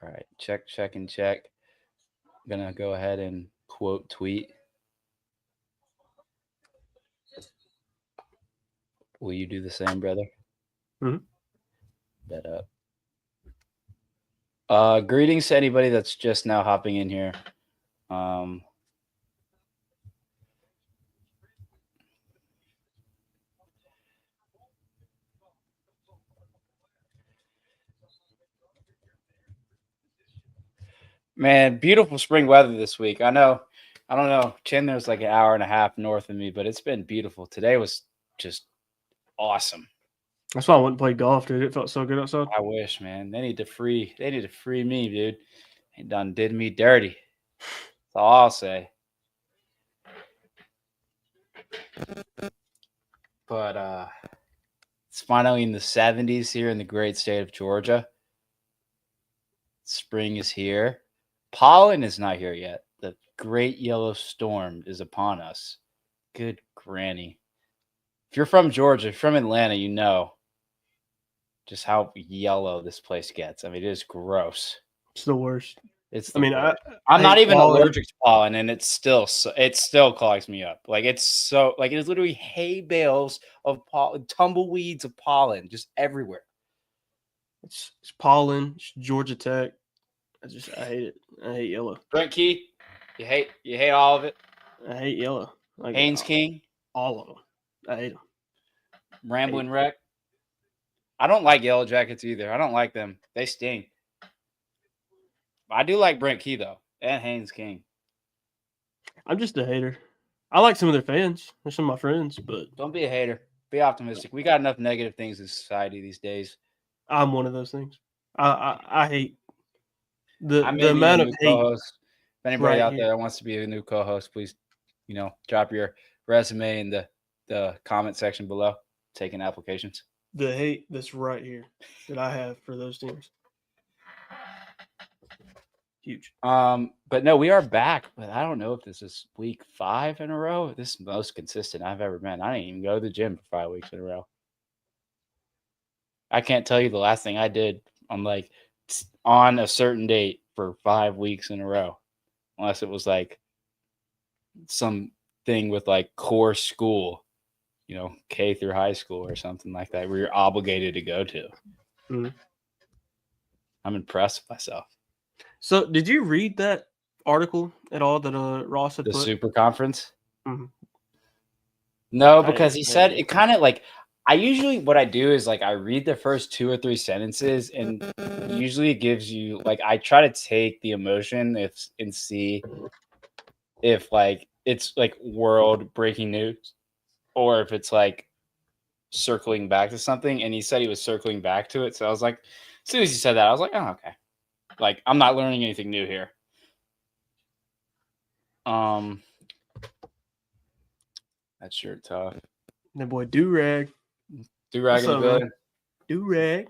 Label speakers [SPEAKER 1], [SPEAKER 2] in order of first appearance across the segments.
[SPEAKER 1] All right. Check, and check. Gonna go ahead and quote tweet. Will you do the same, brother?
[SPEAKER 2] Mhm.
[SPEAKER 1] Bet up. Greetings to anybody that's just now hopping in here. Um, Man, beautiful spring weather this week. I know, I don't know. Chandler's like an hour and a half north of me, but it's been beautiful. Today was just awesome.
[SPEAKER 2] That's why I went and played golf, dude. It felt so good outside.
[SPEAKER 1] I wish, man. They need to free me, dude. They done did me dirty. That's all I'll say. But it's finally in the 70s here in the great state of Georgia. Spring is here. Pollen is not here yet. The great yellow storm is upon us. Good granny. If you're from Georgia, if you're from Atlanta, you know just how yellow this place gets. I mean, it is gross.
[SPEAKER 2] It's the worst.
[SPEAKER 1] It's
[SPEAKER 2] I
[SPEAKER 1] the
[SPEAKER 2] mean,
[SPEAKER 1] worst.
[SPEAKER 2] I
[SPEAKER 1] I'm not
[SPEAKER 2] hate
[SPEAKER 1] even
[SPEAKER 2] pollen.
[SPEAKER 1] allergic to pollen, and it still clogs me up. Like it's so like it is literally hay bales of pollen, tumbleweeds of pollen just everywhere.
[SPEAKER 2] It's pollen. It's Georgia Tech. I hate it. I hate yellow.
[SPEAKER 1] Brent Key, you hate all of it.
[SPEAKER 2] I hate yellow. Like
[SPEAKER 1] Haynes King,
[SPEAKER 2] all of them. I hate them.
[SPEAKER 1] Ramblin' Wreck. I don't like Yellow Jackets either. I don't like them. They sting. I do like Brent Key though, and Haynes King.
[SPEAKER 2] I'm just a hater. I like some of their fans. They're some of my friends, but
[SPEAKER 1] Don't be a hater. Be optimistic. We got enough negative things in society these days.
[SPEAKER 2] I'm one of those things. I hate
[SPEAKER 1] I
[SPEAKER 2] the
[SPEAKER 1] may be a
[SPEAKER 2] amount of
[SPEAKER 1] new
[SPEAKER 2] hate
[SPEAKER 1] co-host. If anybody
[SPEAKER 2] right
[SPEAKER 1] out
[SPEAKER 2] here.
[SPEAKER 1] there that wants to be a new co-host, please, drop your resume in the comment section below. Taking applications.
[SPEAKER 2] The hate that's right here that I have for those teams. Huge.
[SPEAKER 1] But no, we are back. But I don't know if this is week 5 in a row. This is the most consistent I've ever been. I didn't even go to the gym for 5 weeks in a row. I can't tell you the last thing I did on on a certain date for 5 weeks in a row, unless it was like some thing with like core school, K through high school or something like that, where you're obligated to go to.
[SPEAKER 2] Mm-hmm.
[SPEAKER 1] I'm impressed with myself.
[SPEAKER 2] So, did you read that article at all that Ross had
[SPEAKER 1] The
[SPEAKER 2] put?
[SPEAKER 1] super conference?
[SPEAKER 2] Mm-hmm.
[SPEAKER 1] No, because he said it kind of like I usually what I do is like I read the first 2 or 3 sentences, and usually it gives you like I try to take the emotion and see if like it's like world breaking news or if it's like circling back to something. And he said he was circling back to it, so I was like, as soon as he said that, I was like, oh, okay. Like I'm not learning anything new here. That's sure tough.
[SPEAKER 2] That boy Do-Rag.
[SPEAKER 1] Do-Rag in the building.
[SPEAKER 2] Do-Rag.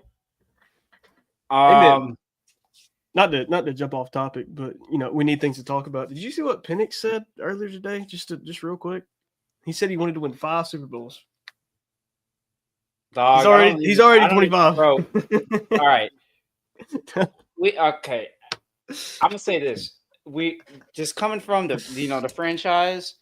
[SPEAKER 1] Um,
[SPEAKER 2] not to jump off topic, but we need things to talk about. Did you see what Penix said earlier today? Just real quick. He said he wanted to win 5 Super Bowls.
[SPEAKER 1] Dog,
[SPEAKER 2] he's already 25.
[SPEAKER 1] Bro. All right. Okay. I'm gonna say this. We just coming from the franchise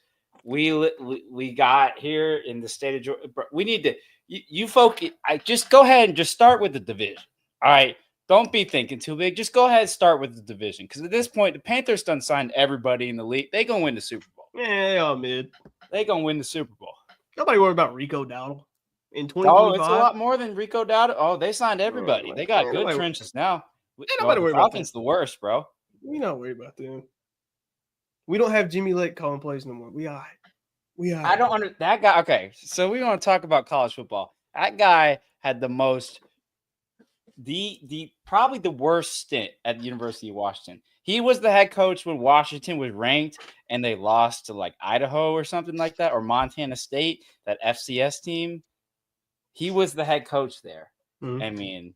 [SPEAKER 1] we got here in the state of Georgia. We need to you focus. Just go ahead and just start with the division. All right. Don't be thinking too big. Just go ahead and start with the division. Because at this point, the Panthers done signed everybody in the league. They gonna win the Super Bowl.
[SPEAKER 2] Yeah, they all mid.
[SPEAKER 1] They gonna win the Super Bowl.
[SPEAKER 2] Nobody worried about Rico Dowdle in 2025.
[SPEAKER 1] Oh, it's a lot more than Rico Dowdle. Oh, they signed everybody. They got good trenches now. The Falcons the worst, bro.
[SPEAKER 2] We not worried about them. We don't have Jimmy Lake calling plays no more. We all right.
[SPEAKER 1] I don't understand that guy. Okay, so we want to talk about college football. That guy had the most, probably the worst stint at the University of Washington. He was the head coach when Washington was ranked and they lost to like Idaho or something like that, or Montana State, that FCS team. He was the head coach there.
[SPEAKER 2] Mm-hmm.
[SPEAKER 1] I mean,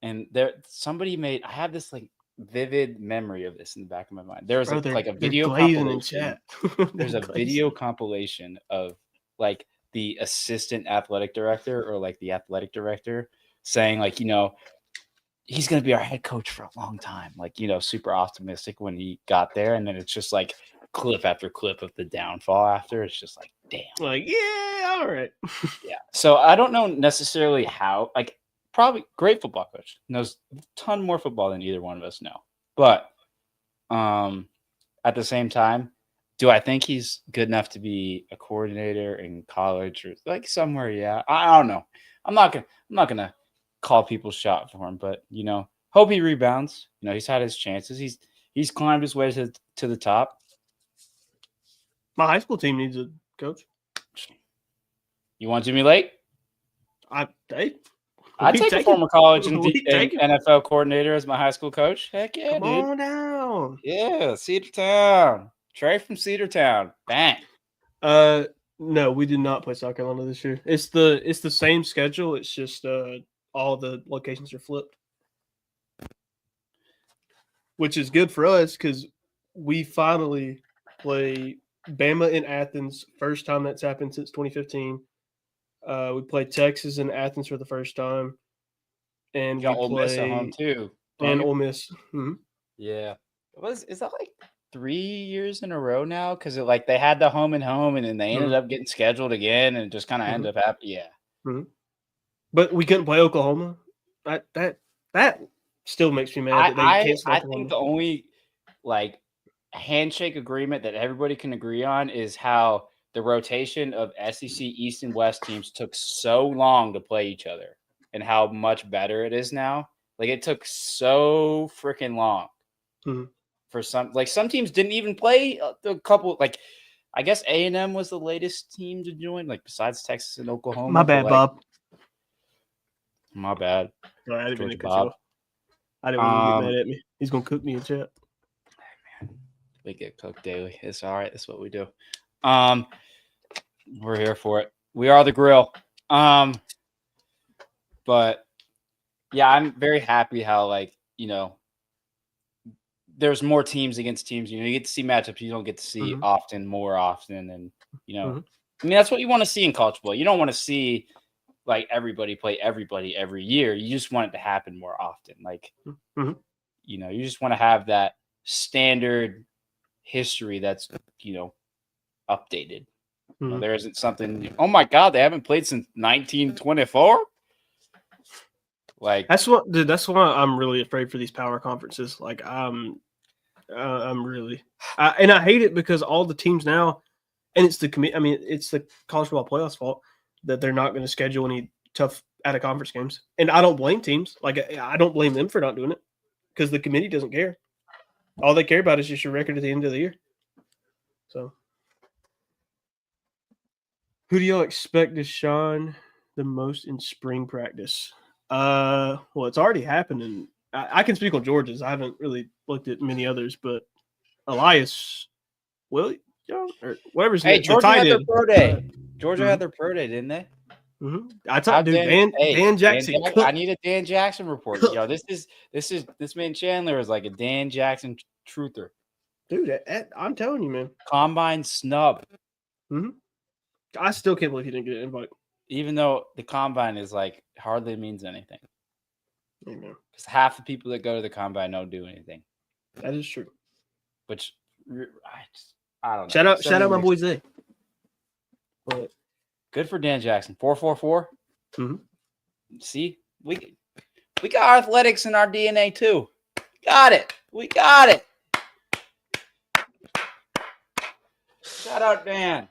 [SPEAKER 1] and I have this like vivid memory of this in the back of my mind. There's like a video compilation.
[SPEAKER 2] In chat.
[SPEAKER 1] There's a video compilation of like the assistant athletic director or like the athletic director saying like, he's going to be our head coach for a long time. Like, super optimistic when he got there. And then it's just like clip after clip of the downfall after. It's just like, damn.
[SPEAKER 2] Like, yeah, all right.
[SPEAKER 1] Yeah. So I don't know necessarily how, like, probably great football coach, knows a ton more football than either one of us know. But at the same time, do I think he's good enough to be a coordinator in college or like somewhere? Yeah. I don't know. I'm not gonna call people's shot for him, but hope he rebounds. He's had his chances. He's climbed his way to the top.
[SPEAKER 2] My high school team needs a coach.
[SPEAKER 1] You want Jimmy Lake?
[SPEAKER 2] I'd
[SPEAKER 1] take a former college and NFL coordinator as my high school coach. Heck yeah,
[SPEAKER 2] Come on down.
[SPEAKER 1] Yeah, Cedartown. Trey from Cedartown. Bang.
[SPEAKER 2] No, we did not play South Carolina this year. It's the same schedule. It's just all the locations are flipped, which is good for us because we finally play Bama in Athens. First time that's happened since 2015. We play Texas in Athens for the first time, and we
[SPEAKER 1] Ole Miss at home too.
[SPEAKER 2] And Ole Miss. Mm-hmm.
[SPEAKER 1] Yeah. Is that like 3 years in a row now? Because they had the home and home, and then they ended up getting scheduled again, and it just kind of ended up happening. Yeah.
[SPEAKER 2] Mm-hmm. But we couldn't play Oklahoma. That still makes me mad that they canceled Oklahoma.
[SPEAKER 1] I think the only handshake agreement that everybody can agree on is how the rotation of SEC East and West teams took so long to play each other, and how much better it is now. Like, it took so freaking long.
[SPEAKER 2] Mm-hmm.
[SPEAKER 1] For some teams didn't even play a couple. I guess A&M was the latest team to join, besides Texas and Oklahoma.
[SPEAKER 2] My bad, Bob.
[SPEAKER 1] My bad.
[SPEAKER 2] Sorry, I didn't mean to cut you off. I didn't want him to get mad at me. He's gonna cook me in chat.
[SPEAKER 1] Man, we get cooked daily. It's all right. That's what we do. We're here for it. We are the grill. But yeah, I'm very happy how there's more teams against teams. You get to see matchups you don't get to see more often. And, I mean, that's what you want to see in college football. You don't want to see everybody play everybody every year. You just want it to happen more often. You just want to have that standard history that's, updated. There isn't something, oh my God, they haven't played since 1924.
[SPEAKER 2] That's why I'm really afraid for these power conferences. I'm really, and I hate it because all the teams now, and it's it's the college football playoffs fault that they're not going to schedule any tough out of conference games. And I don't blame teams. I don't blame them for not doing it because the committee doesn't care. All they care about is just your record at the end of the year. So, who do y'all expect to shine the most in spring practice? Well, it's already happened, and I can speak on Georgia's. I haven't really looked at many others, but Elias, or whatever his name.
[SPEAKER 1] Georgia had their pro day. Georgia had their pro day, didn't they?
[SPEAKER 2] Mm-hmm. I talked to Dan Jackson.
[SPEAKER 1] I need a Dan Jackson report. This man Chandler is like a Dan Jackson truther.
[SPEAKER 2] Dude, I'm telling you, man.
[SPEAKER 1] Combine snub.
[SPEAKER 2] Mm-hmm. I still can't believe he didn't get an invite.
[SPEAKER 1] Even though the combine is hardly means anything. Because half the people that go to the combine don't do anything.
[SPEAKER 2] That is true.
[SPEAKER 1] Which I don't know.
[SPEAKER 2] Shout out my boys there.
[SPEAKER 1] But good for Dan Jackson. 4.44.
[SPEAKER 2] Mm-hmm.
[SPEAKER 1] See, we got athletics in our DNA too. Got it. We got it. Shout out Dan.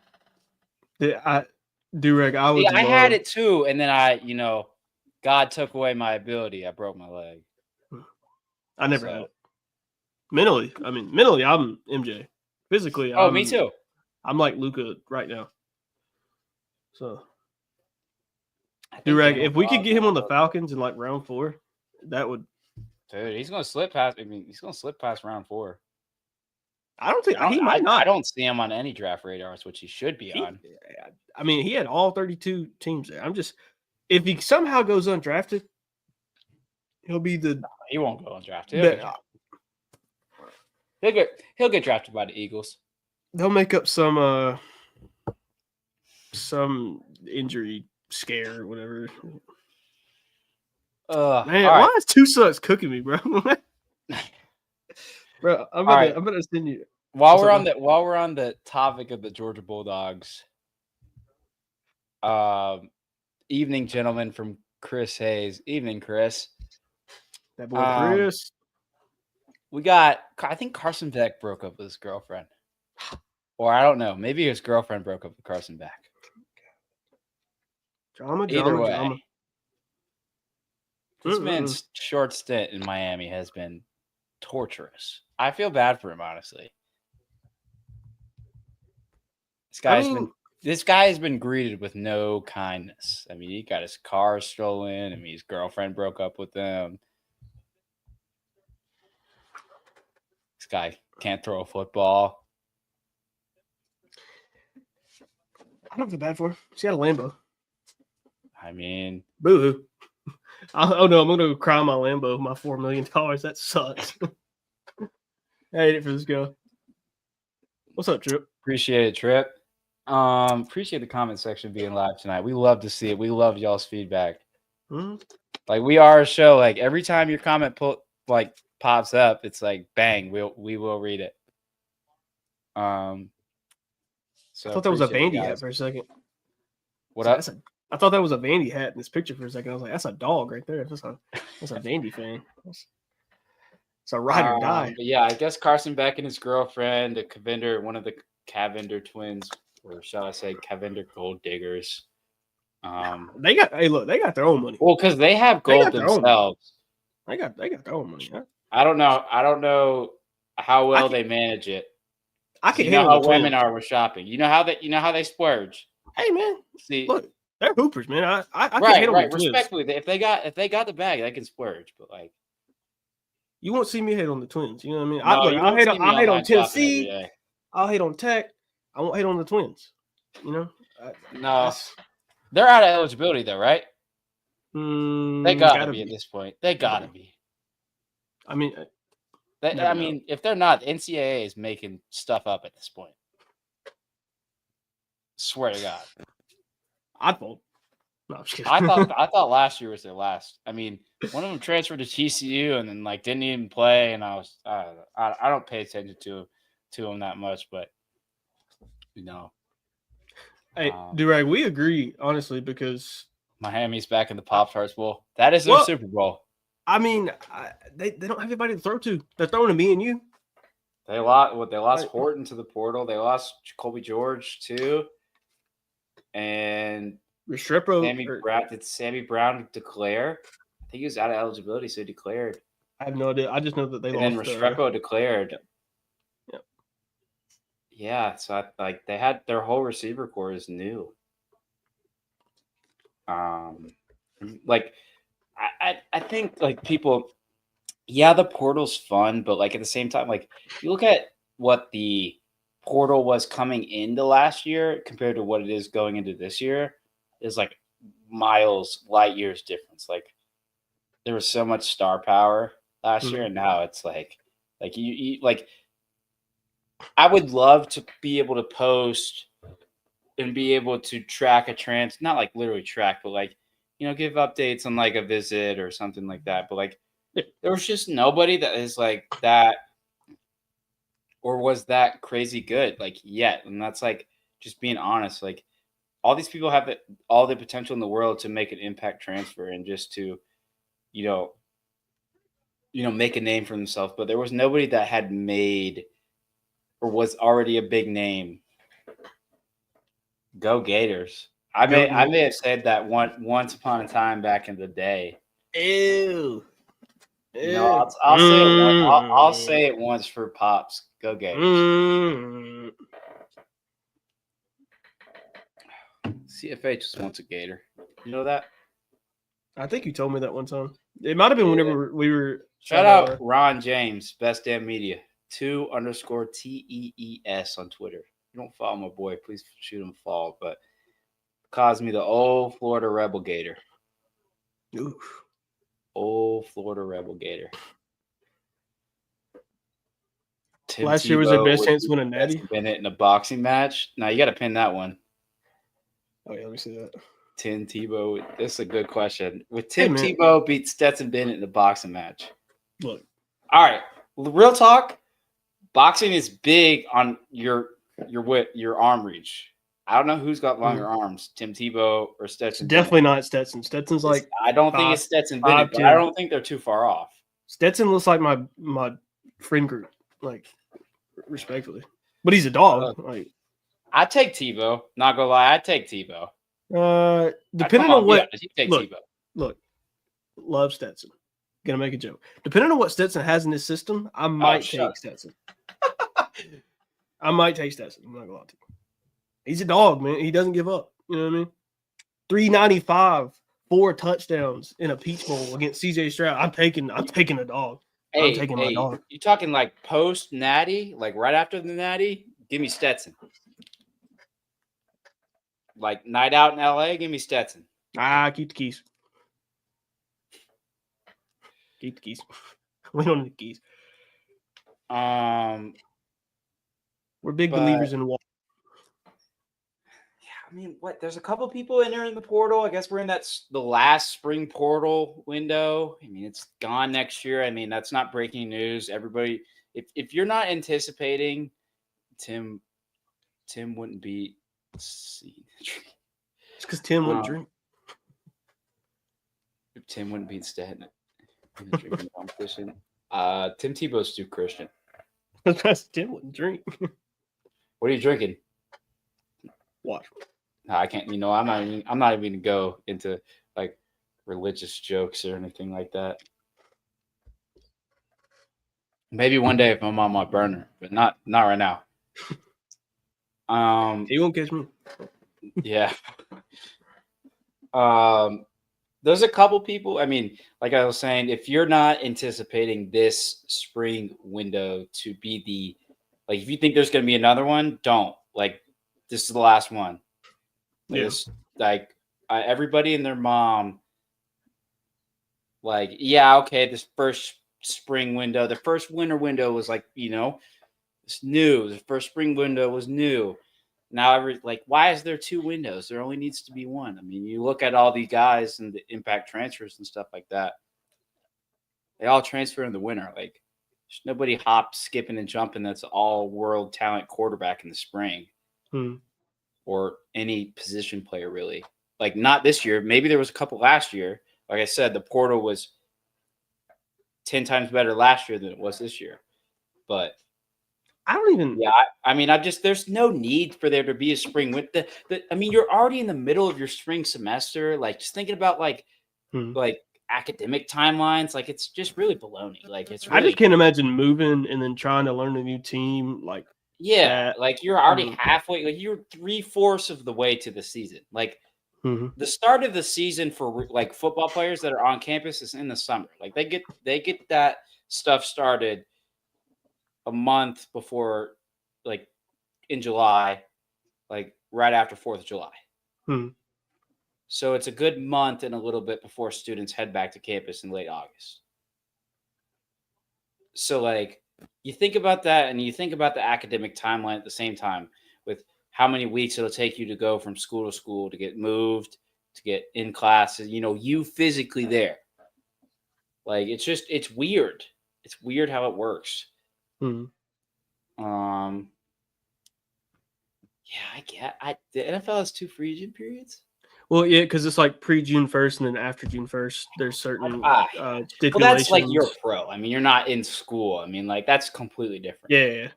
[SPEAKER 2] Durek,
[SPEAKER 1] I had it too, and then God took away my ability. I broke my leg.
[SPEAKER 2] I never had it. Mentally, I'm MJ. Physically,
[SPEAKER 1] me too.
[SPEAKER 2] I'm like Luka right now. So, Durek, if we could get him on the Falcons in round 4, that would.
[SPEAKER 1] Dude, he's gonna slip past. He's gonna slip past round 4.
[SPEAKER 2] I don't think he might not.
[SPEAKER 1] I don't see him on any draft radars, which he should be on.
[SPEAKER 2] He had all 32 teams there. If he somehow goes undrafted, he'll be the.
[SPEAKER 1] He won't go undrafted. He'll get drafted by the Eagles.
[SPEAKER 2] They'll make up some injury scare or whatever. Man,
[SPEAKER 1] all
[SPEAKER 2] why
[SPEAKER 1] right.
[SPEAKER 2] is Two Sucks cooking me, bro? Bro, I'm
[SPEAKER 1] All right.
[SPEAKER 2] gonna send you.
[SPEAKER 1] While
[SPEAKER 2] What's
[SPEAKER 1] we're
[SPEAKER 2] up,
[SPEAKER 1] on
[SPEAKER 2] man?
[SPEAKER 1] the topic of the Georgia Bulldogs, um, evening gentleman from Chris Hayes. Evening, Chris.
[SPEAKER 2] That boy
[SPEAKER 1] Um,
[SPEAKER 2] Chris.
[SPEAKER 1] we got. I think Carson Beck broke up with his girlfriend, or I don't know. Maybe his girlfriend broke up with Carson Beck.
[SPEAKER 2] Drama,
[SPEAKER 1] Either
[SPEAKER 2] drama,
[SPEAKER 1] way,
[SPEAKER 2] drama.
[SPEAKER 1] this man's short stint in Miami has been torturous. I feel bad for him, honestly. This guy has been greeted with no kindness. I mean, he got his car stolen. I mean, his girlfriend broke up with him. This guy can't throw a football.
[SPEAKER 2] I don't feel bad for him. She had a Lambo.
[SPEAKER 1] I mean,
[SPEAKER 2] Boo-hoo. Oh no, I'm gonna cry my Lambo, my $4 million. That sucks. I hate it for this guy. What's up, Trip?
[SPEAKER 1] appreciate it, Trip. Appreciate the comment section being live tonight. We love to see it. We love y'all's feedback.
[SPEAKER 2] Mm-hmm.
[SPEAKER 1] Like, we are a show. Like, every time your comment pops up, it's like bang, we will read it. So
[SPEAKER 2] I thought that was a
[SPEAKER 1] appreciate it,
[SPEAKER 2] Vandy hat
[SPEAKER 1] guys.
[SPEAKER 2] for a second.
[SPEAKER 1] What
[SPEAKER 2] So
[SPEAKER 1] up?
[SPEAKER 2] I thought that was a Vandy hat in this picture for a second. I was like, that's a dog right there. That's a Vandy fan. It's a ride or die.
[SPEAKER 1] But yeah, I guess Carson Beck and his girlfriend, one of the Cavinder twins, or shall I say Cavinder gold diggers.
[SPEAKER 2] They got their own money.
[SPEAKER 1] Well, because they have gold themselves.
[SPEAKER 2] They got their own money. Huh?
[SPEAKER 1] I don't know how well they manage it.
[SPEAKER 2] I can
[SPEAKER 1] know how women are with shopping. You know how they splurge.
[SPEAKER 2] Hey man,
[SPEAKER 1] see,
[SPEAKER 2] look, they're hoopers, man. I can
[SPEAKER 1] right,
[SPEAKER 2] hate on
[SPEAKER 1] right.
[SPEAKER 2] the
[SPEAKER 1] Respectfully, if they got the bag, they can splurge. But like,
[SPEAKER 2] you won't see me hate on the Twins. You know what I mean?
[SPEAKER 1] No,
[SPEAKER 2] I'll hate on Tennessee. I'll hate on Tech. I won't hate on the Twins. You know?
[SPEAKER 1] No, they're out of eligibility though, right? They gotta be at this point. They gotta be.
[SPEAKER 2] I mean,
[SPEAKER 1] if they're not, the NCAA is making stuff up at this point. Swear to God.
[SPEAKER 2] I'd vote. No, I'm just kidding.
[SPEAKER 1] I thought last year was their last. I mean, one of them transferred to TCU and then like didn't even play, and I don't pay attention to them that much, but you know.
[SPEAKER 2] Hey, Durag, we agree honestly because
[SPEAKER 1] Miami's back in the Pop-Tarts Bowl. That is their Super Bowl.
[SPEAKER 2] I mean, they don't have anybody to throw to. They're throwing to me and you.
[SPEAKER 1] They lost Horton to the portal. They lost Colby George too, and
[SPEAKER 2] Restrepo.
[SPEAKER 1] Did Sammy Brown declare? I think he was out of eligibility, so he declared.
[SPEAKER 2] I have no idea. I just know that they lost.
[SPEAKER 1] And then Restrepo declared.
[SPEAKER 2] Yep.
[SPEAKER 1] Yeah, so they had their whole receiver core is new. I think like people, yeah, the portal's fun, but like at the same time, like you look at what the portal was coming into last year compared to what it is going into this year, is like light years difference. Like there was so much star power last year, and now it's like you like. I would love to be able to post and be able to track not like literally track, but like, give updates on like a visit or something like that. But like, there was just nobody that is like that or was that crazy good like yet. And that's like just being honest. Like all these people have all the potential in the world to make an impact transfer and just to, make a name for themselves. But there was nobody that had made or was already a big name. Go Gators. I may have said that once upon a time back in the day.
[SPEAKER 2] Ew.
[SPEAKER 1] I'll say it once for Pops. Go Gators. CFH just wants a Gator. You know that?
[SPEAKER 2] I think you told me that one time. It might have been whenever we were.
[SPEAKER 1] Shout out Ron James, Best Damn Media. 2_TEES on Twitter. You don't follow my boy, please shoot him a follow. But calls me the old Florida Rebel Gator.
[SPEAKER 2] Oof.
[SPEAKER 1] Old Florida Rebel Gator.
[SPEAKER 2] Last year was their best chance to win a natty.
[SPEAKER 1] Bennett in a boxing match. Now you got to pin that one.
[SPEAKER 2] Oh yeah, let me see that.
[SPEAKER 1] Tim Tebow? This is a good question. Would
[SPEAKER 2] Hey,
[SPEAKER 1] Tim
[SPEAKER 2] man.
[SPEAKER 1] Tebow beat Stetson Bennett in a boxing match?
[SPEAKER 2] Look,
[SPEAKER 1] All right, real talk. Boxing is big on your arm reach. I don't know who's got longer arms, Tim Tebow or
[SPEAKER 2] it's
[SPEAKER 1] Stetson
[SPEAKER 2] definitely
[SPEAKER 1] Bennett.
[SPEAKER 2] not Stetson. Stetson's like
[SPEAKER 1] I don't think it's Stetson Bennett, but I
[SPEAKER 2] 5'10".
[SPEAKER 1] don't think they're too far off.
[SPEAKER 2] Stetson looks like my friend group, like respectfully, but he's a dog. Like,
[SPEAKER 1] I take Tebow. Not gonna lie, I take Tebow.
[SPEAKER 2] depending on what.
[SPEAKER 1] You take
[SPEAKER 2] Look,
[SPEAKER 1] Tebow.
[SPEAKER 2] look, love Stetson. Gonna make a joke. Depending on what Stetson has in his system, I might take Stetson. I might take Stetson. I'm not gonna lie to you. He's a dog, man. He doesn't give up. You know what I mean? 395, 4 touchdowns in a Peach Bowl against CJ Stroud. I'm taking a dog. I'm taking my dog.
[SPEAKER 1] You talking like post Natty, like right after the Natty? Give me Stetson. Like night out in LA, give me Stetson.
[SPEAKER 2] Keep the keys. Keep the keys. We don't need the keys. We're big believers in water.
[SPEAKER 1] Yeah, I mean, what? There's a couple people entering the portal. I guess we're in the last spring portal window. I mean, it's gone next year. I mean, that's not breaking news. Everybody, if you're not anticipating, Tim wouldn't be. It's
[SPEAKER 2] because Tim wouldn't drink.
[SPEAKER 1] Tim wouldn't be instead in the drinking competition. Tim Tebow's too Christian.
[SPEAKER 2] Tim wouldn't drink.
[SPEAKER 1] What are you drinking?
[SPEAKER 2] Water.
[SPEAKER 1] No, I can't. I'm not even gonna go into like religious jokes or anything like that. Maybe one day if I'm on my burner, but not right now.
[SPEAKER 2] He won't catch me.
[SPEAKER 1] Yeah. There's a couple people. I mean, like I was saying, if you're not anticipating this spring window to be if you think there's going to be another one, don't. Like, this is the last one. Yes. Everybody and their mom, this first spring window, the first winter window was it's new. The first spring window was new. Now, why is there 2 windows? There only needs to be one. I mean, you look at all these guys and the impact transfers and stuff like that. They all transfer in the winter. Like, there's nobody skipping, and jumping that's all world talent quarterback in the spring. Or any position player, really. Like, not this year. Maybe there was a couple last year. Like I said, the portal was 10 times better last year than it was this year. But
[SPEAKER 2] I don't even.
[SPEAKER 1] Yeah, I mean, there's no need for there to be a spring winter. I mean, you're already in the middle of your spring semester. Like, just thinking about like academic timelines, like it's just really baloney. Like, it's really.
[SPEAKER 2] I just can't imagine moving and then trying to learn a new team. Like,
[SPEAKER 1] like you're already halfway. Like, you're 3/4 of the way to the season. Like, the start of the season for like football players that are on campus is in the summer. Like, they get that stuff started a month before, like in July, like right after 4th of July. So it's a good month and a little bit before students head back to campus in late August. So like you think about that and you think about the academic timeline at the same time with how many weeks it'll take you to go from school to school, to get moved, to get in classes, you physically there. Like, it's weird. It's weird how it works. The NFL has 2 free agent periods.
[SPEAKER 2] Well, yeah, because it's like pre-June 1st and then after June 1st, there's certain stipulations.
[SPEAKER 1] Well, that's like you're a pro. I mean, you're not in school. I mean, like that's completely different.
[SPEAKER 2] Yeah.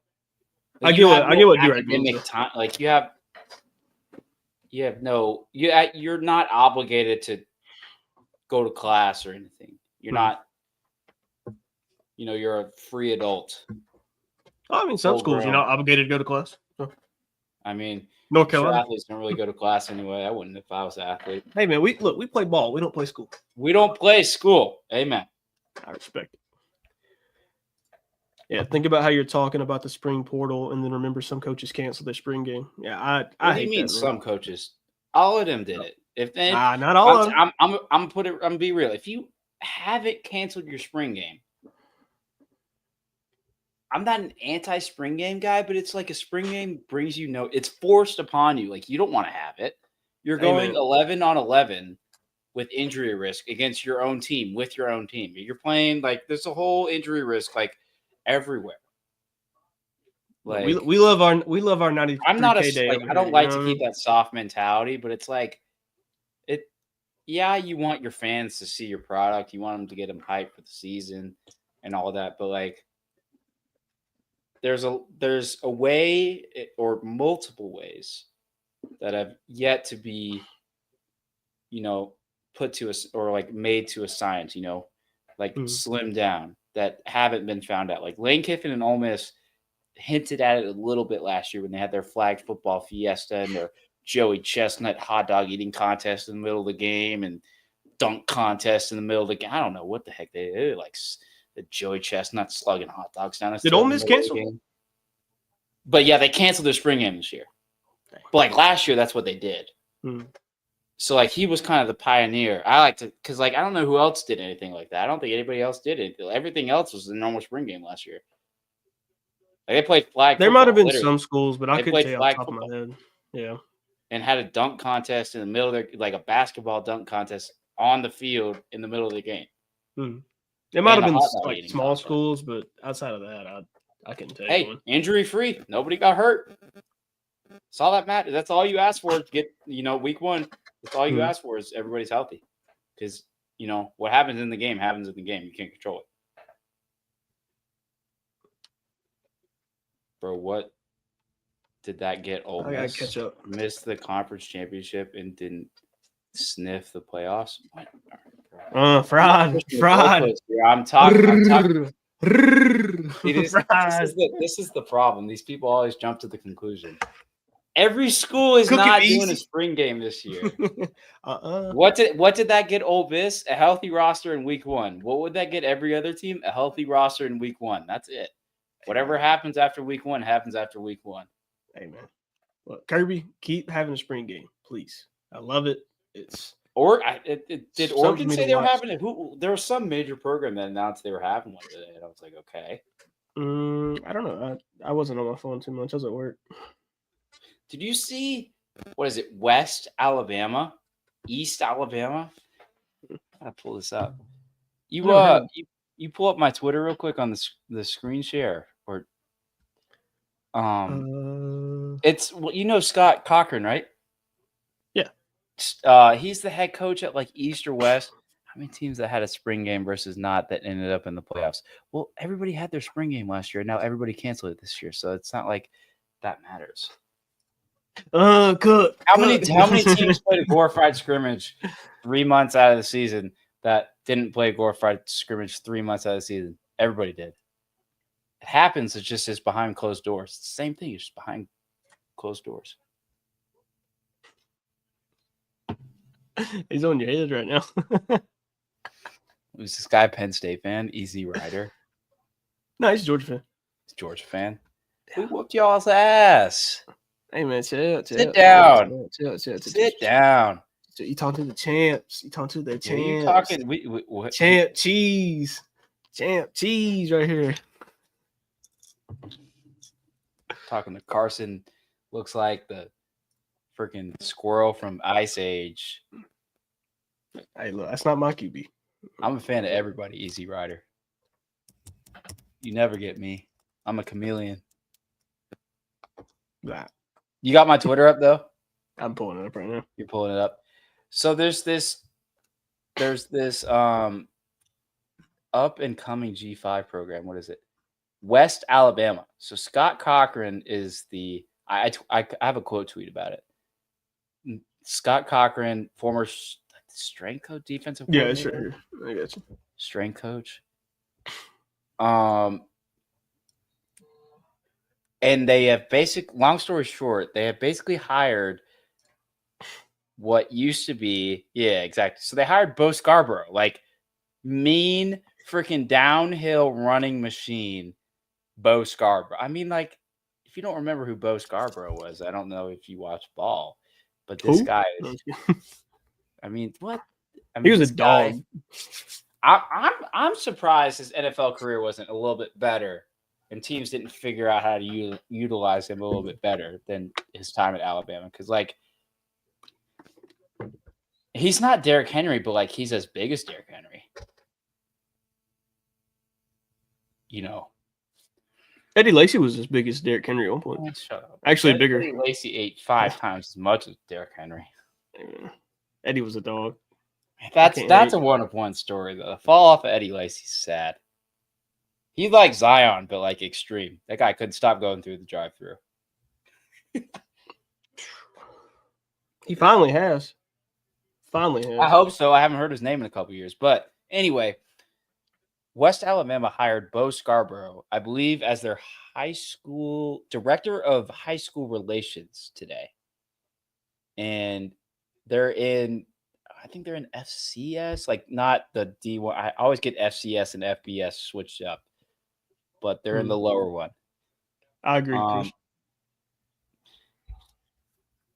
[SPEAKER 1] Like,
[SPEAKER 2] I get what
[SPEAKER 1] academic time. Like you're not obligated to go to class or anything. You're not. You're a free adult.
[SPEAKER 2] I mean, some schools you're not obligated to go to class. So.
[SPEAKER 1] I mean,
[SPEAKER 2] North Carolina
[SPEAKER 1] athletes don't really go to class anyway. I wouldn't if I was an athlete.
[SPEAKER 2] Hey man, we play ball. We don't play school.
[SPEAKER 1] We don't play school. Amen.
[SPEAKER 2] I respect it. Yeah, think about how you're talking about the spring portal, and then remember some coaches canceled their spring game. Yeah, I hate that.
[SPEAKER 1] Some coaches? All of them did it.
[SPEAKER 2] Not all of them.
[SPEAKER 1] I'm gonna be real. If you haven't canceled your spring game, I'm not an anti-spring game guy, but it's like a spring game brings it's forced upon you. Like, you don't want to have it. You're going 11 on 11 with injury risk against your own team, with your own team. You're playing like there's a whole injury risk like everywhere.
[SPEAKER 2] Like we love our 93K
[SPEAKER 1] I'm not
[SPEAKER 2] day.
[SPEAKER 1] like I don't like to keep that soft mentality, but it's like it. Yeah, you want your fans to see your product. You want them to get them hyped for the season and all that. But like, there's a way or multiple ways that have yet to be, put to us or like made to a science. Like slimmed down that haven't been found out. Like Lane Kiffin and Ole Miss hinted at it a little bit last year when they had their flag football fiesta and their Joey Chestnut hot dog eating contest in the middle of the game and dunk contest in the middle of the game. I don't know what the heck they did. Like the Joey Chestnut slugging hot dogs down.
[SPEAKER 2] Did Ole Miss cancel?
[SPEAKER 1] But yeah, they canceled their spring game this year. But like last year, that's what they did. So like he was kind of the pioneer. I like to because like I don't know who else did anything like that. I don't think anybody else did it. Everything else was the normal spring game last year. Like they played flag.
[SPEAKER 2] There might have been
[SPEAKER 1] literally.
[SPEAKER 2] some schools, but I couldn't tell you off the top of my head. Yeah,
[SPEAKER 1] and had a dunk contest in the middle of their like a basketball dunk contest on the field in the middle of the game.
[SPEAKER 2] It might have been like small schools, but outside of that, I couldn't tell you.
[SPEAKER 1] Hey, injury free. Nobody got hurt. That's all that matters. That's all you ask for to get week one. That's all you ask for is everybody's healthy, because what happens in the game happens in the game. You can't control it. Bro, what did that get Ole Miss?
[SPEAKER 2] I gotta catch up.
[SPEAKER 1] Missed the conference championship and didn't sniff the playoffs.
[SPEAKER 2] Fraud.
[SPEAKER 1] I'm talking. This is the problem. These people always jump to the conclusion. Every school is not doing a spring game this year. What did that get Ole Miss? A healthy roster in week one. What would that get every other team? A healthy roster in week one. That's it. Whatever happens after week one happens after week one.
[SPEAKER 2] Hey man, look, Kirby, keep having a spring game, please. I love it. Did
[SPEAKER 1] Oregon say they were having it? There was some major program that announced they were having one today, and I was like, okay.
[SPEAKER 2] I don't know. I wasn't on my phone too much. I was at work.
[SPEAKER 1] Did you see what is it? West Alabama, East Alabama. I gotta pull this up. You pull up my Twitter real quick on the screen share or it's Scott Cochran, right?
[SPEAKER 2] Yeah.
[SPEAKER 1] He's the head coach at like East or West. How many teams that had a spring game versus not that ended up in the playoffs? Well, everybody had their spring game last year. Now everybody canceled it this year, so it's not like that matters.
[SPEAKER 2] Good.
[SPEAKER 1] How many teams played a glorified scrimmage 3 months out of the season that didn't play a glorified scrimmage 3 months out of the season? Everybody did. It happens. It's just behind closed doors. It's the same thing. It's just behind closed doors.
[SPEAKER 2] He's on your head right now.
[SPEAKER 1] Who's this guy? Penn State fan? Easy Rider?
[SPEAKER 2] No, he's a Georgia fan.
[SPEAKER 1] He's a Georgia fan. We whooped y'all's ass.
[SPEAKER 2] Hey man, chill.
[SPEAKER 1] Sit down.
[SPEAKER 2] Chill.
[SPEAKER 1] Sit down.
[SPEAKER 2] You talking to the champs. You talking to the champs.
[SPEAKER 1] You talking? What?
[SPEAKER 2] Champ cheese right here.
[SPEAKER 1] Talking to Carson. Looks like the freaking squirrel from Ice Age.
[SPEAKER 2] Hey, look, that's not my QB.
[SPEAKER 1] I'm a fan of everybody, Easy Rider. You never get me. I'm a chameleon.
[SPEAKER 2] Nah.
[SPEAKER 1] You got my Twitter up though?
[SPEAKER 2] I'm pulling it up right now.
[SPEAKER 1] You're pulling it up. So there's this up and coming G5 program. What is it? West Alabama. So Scott Cochran is the I have a quote tweet about it. Scott Cochran, former strength coach, defensive coach.
[SPEAKER 2] Yeah, it's right here. I got you.
[SPEAKER 1] Strength coach. And they have long story short, they have basically hired what used to be, yeah, exactly. So they hired Bo Scarborough, like mean freaking downhill running machine, Bo Scarborough. I mean, like, if you don't remember who Bo Scarborough was, I don't know if you watch ball, but this guy is, I mean, what? I mean,
[SPEAKER 2] he was a dog.
[SPEAKER 1] I'm surprised his NFL career wasn't a little bit better and teams didn't figure out how to utilize him a little bit better than his time at Alabama. Because, like, He's not Derrick Henry, but like he's as big as Derrick Henry. You know.
[SPEAKER 2] Eddie Lacy was as big as Derrick Henry at one point.
[SPEAKER 1] Oh, shut up.
[SPEAKER 2] Actually, bigger.
[SPEAKER 1] Eddie Lacy ate 5 times as much as Derrick Henry.
[SPEAKER 2] Eddie was a dog.
[SPEAKER 1] That's a one-of-one story though. The fall off of Eddie Lacy's sad. He like Zion, but like extreme. That guy couldn't stop going through the drive-through.
[SPEAKER 2] He finally has. I
[SPEAKER 1] hope so. I haven't heard his name in a couple years. But anyway, West Alabama hired Bo Scarborough, I believe, as their high school director of high school relations today. And I think they're in FCS, like not the D1. I always get FCS and FBS switched up, but they're in the lower one.
[SPEAKER 2] I agree, Chris.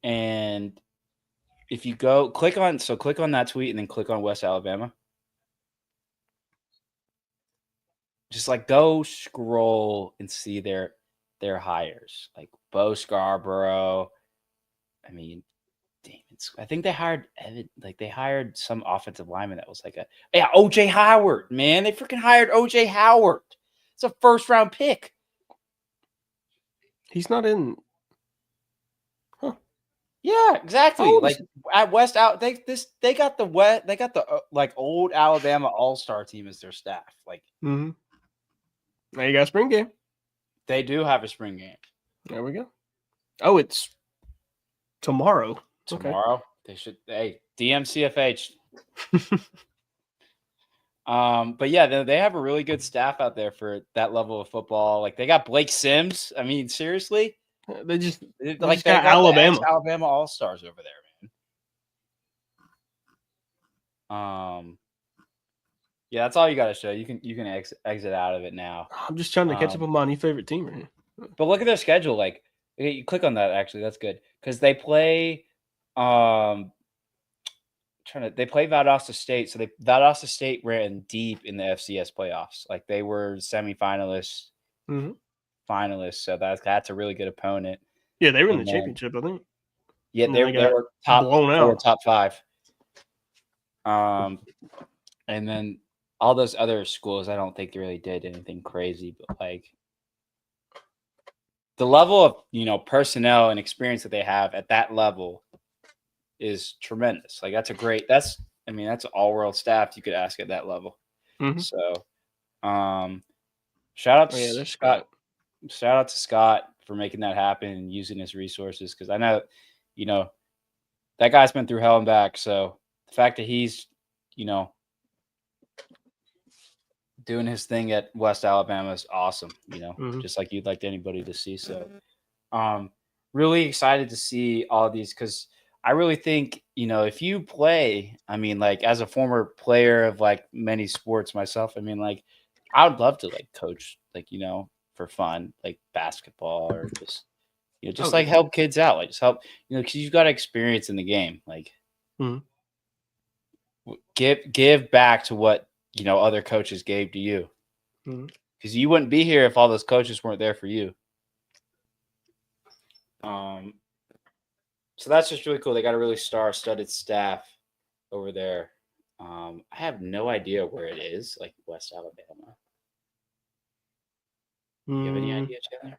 [SPEAKER 1] And if you click on that tweet and then click on West Alabama. Just like go scroll and see their hires, like Bo Scarborough. I mean, I think they hired Evan. Like they hired some offensive lineman that was like OJ Howard. Man, they freaking hired OJ Howard. It's a first-round pick.
[SPEAKER 2] He's not in.
[SPEAKER 1] Yeah, exactly. Like at West out, they got the like old Alabama All-Star team as their staff. Like,
[SPEAKER 2] now you got a spring game.
[SPEAKER 1] They do have a spring game.
[SPEAKER 2] There we go. Oh, it's tomorrow.
[SPEAKER 1] Tomorrow, okay. They should. Hey, DM CFH. But yeah, they have a really good staff out there for that level of football. Like they got Blake Sims. I mean, seriously.
[SPEAKER 2] They just
[SPEAKER 1] got
[SPEAKER 2] Alabama.
[SPEAKER 1] Alabama All-Stars over there, man. Yeah, that's all you got to show. You can exit out of it now.
[SPEAKER 2] I'm just trying to catch up on my new favorite team right here.
[SPEAKER 1] But look at their schedule. Like, you click on that. Actually, that's good because they play. They play Valdosta State. So Valdosta State ran deep in the FCS playoffs. Like they were semifinalists. Finalists, so that's a really good opponent.
[SPEAKER 2] Yeah, they were in the championship, I think.
[SPEAKER 1] Yeah, they were top 4, top 5. And then all those other schools, I don't think they really did anything crazy, but like the level of personnel and experience that they have at that level is tremendous. Like that's an all-world staff you could ask at that level. So, shout out to Scott. Shout out to Scott for making that happen and using his resources because I know, that guy's been through hell and back. So the fact that he's, doing his thing at West Alabama is awesome, just like you'd like anybody to see. So really excited to see all these because I really think, if you play, I mean, like as a former player of like many sports myself, I mean, like I would love to like coach, like, for fun, like basketball or just like help kids out, like just help, because you've got experience in the game, like give back to what other coaches gave to you, because you wouldn't be here if all those coaches weren't there for you. So that's just really cool. They got a really star-studded staff over there. I have no idea where it is, like West Alabama. You have any idea, Chandler?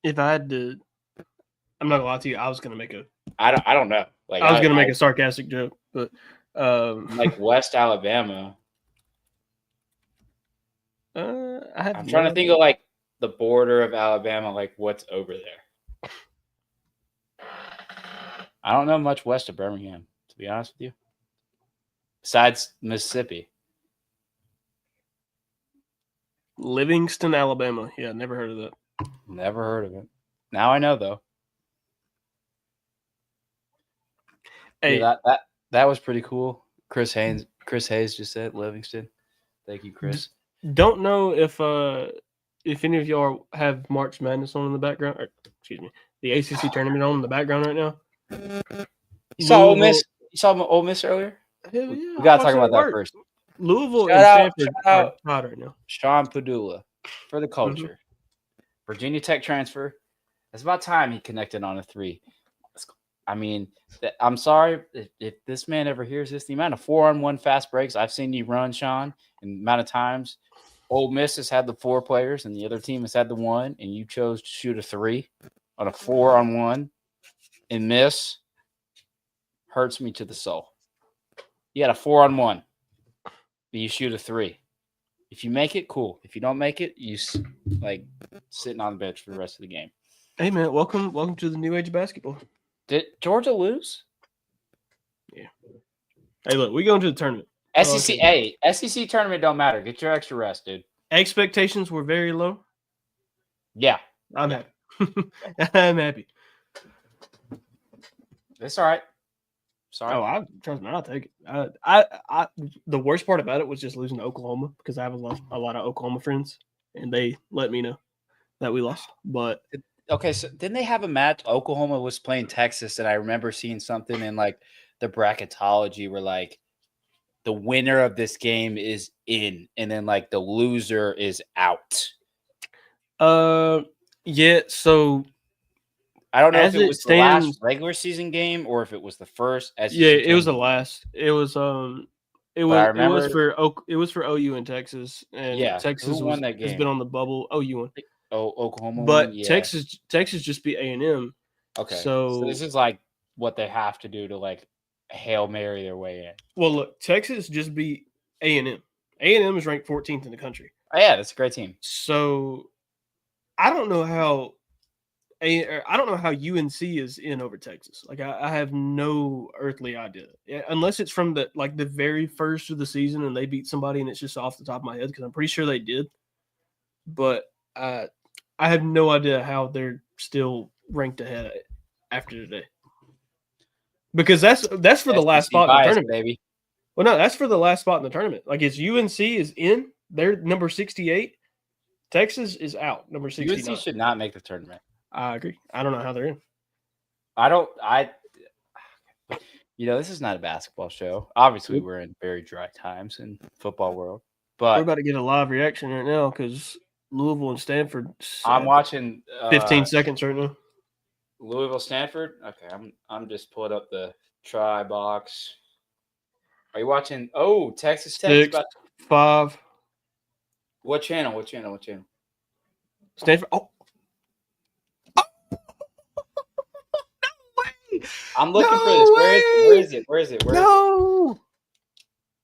[SPEAKER 2] If I had to, I'm not gonna lie to you. I was gonna make
[SPEAKER 1] I don't know. Like
[SPEAKER 2] I was gonna make a sarcastic joke, but
[SPEAKER 1] like West Alabama.
[SPEAKER 2] I'm
[SPEAKER 1] trying to think of like the border of Alabama, like what's over there. I don't know much west of Birmingham, to be honest with you. Besides Mississippi.
[SPEAKER 2] Livingston, Alabama. Yeah, never heard of that.
[SPEAKER 1] Never heard of it. Now I know though.
[SPEAKER 2] Hey,
[SPEAKER 1] yeah, that was pretty cool. Chris Hayes just said Livingston. Thank you, Chris.
[SPEAKER 2] Don't know if any of y'all have March Madness on in the background, or excuse me, the ACC tournament on in the background right now.
[SPEAKER 1] You saw Ole Miss? You saw Ole Miss earlier?
[SPEAKER 2] Hell yeah.
[SPEAKER 1] We gotta talk about that first.
[SPEAKER 2] Louisville and Stanford are hot right now.
[SPEAKER 1] Sean Padula for the culture. Virginia Tech transfer. It's about time he connected on a 3. I mean, I'm sorry if this man ever hears this. The amount of 4-on-1 fast breaks I've seen you run, Sean, and the amount of times Ole Miss has had the 4 players and the other team has had the 1, and you chose to shoot a 3 on a 4-on-1 and miss, hurts me to the soul. You had a 4-on-1, but you shoot a 3. If you make it, cool. If you don't make it, you like sitting on the bench for the rest of the game.
[SPEAKER 2] Hey man, welcome to the new age of basketball.
[SPEAKER 1] Did Georgia lose?
[SPEAKER 2] Yeah. Hey, look, we going to the tournament.
[SPEAKER 1] SEC tournament don't matter. Get your extra rest, dude.
[SPEAKER 2] Expectations were very low.
[SPEAKER 1] Yeah,
[SPEAKER 2] I'm happy. I'm happy.
[SPEAKER 1] It's all right. Sorry.
[SPEAKER 2] Oh, trust me, I'll take it. I the worst part about it was just losing to Oklahoma because I have a lot of Oklahoma friends, and they let me know that we lost. But
[SPEAKER 1] okay, so didn't they have a match? Oklahoma was playing Texas, and I remember seeing something in like the bracketology where like the winner of this game is in, and then like the loser is out.
[SPEAKER 2] Yeah. So
[SPEAKER 1] I don't know if it was the last regular season game or if it was the first.
[SPEAKER 2] Yeah, it was the last. It was it was for OU in Texas, and Texas
[SPEAKER 1] won that game?
[SPEAKER 2] Has been on the bubble. OU won.
[SPEAKER 1] Oh, Oklahoma
[SPEAKER 2] but
[SPEAKER 1] won. Yeah.
[SPEAKER 2] Texas just beat A&M.
[SPEAKER 1] Okay, so this is like what they have to do to like Hail Mary their way in.
[SPEAKER 2] Well, look, Texas just beat A&M. A&M is ranked 14th in the country.
[SPEAKER 1] Oh yeah, that's a great team.
[SPEAKER 2] So I don't know how UNC is in over Texas. Like I have no earthly idea, unless it's from the very first of the season and they beat somebody and it's just off the top of my head because I'm pretty sure they did. But I have no idea how they're still ranked ahead after today. Because that's for the last spot in the tournament,
[SPEAKER 1] baby.
[SPEAKER 2] Well, no, that's for the last spot in the tournament. Like it's UNC is in, they're number 68. Texas is out, number 69.
[SPEAKER 1] UNC should not make the tournament.
[SPEAKER 2] I agree. I don't know how they're in.
[SPEAKER 1] This is not a basketball show. Obviously, we're in very dry times in football world. But
[SPEAKER 2] we're about to get a live reaction right now because Louisville and Stanford.
[SPEAKER 1] I'm watching
[SPEAKER 2] 15 seconds right now.
[SPEAKER 1] Louisville, Stanford. Okay, I'm just pulling up the try box. Are you watching? Oh, Texas Tech.
[SPEAKER 2] 6, 5.
[SPEAKER 1] What channel?
[SPEAKER 2] Stanford. Oh.
[SPEAKER 1] I'm looking for this. Where is it?
[SPEAKER 2] No.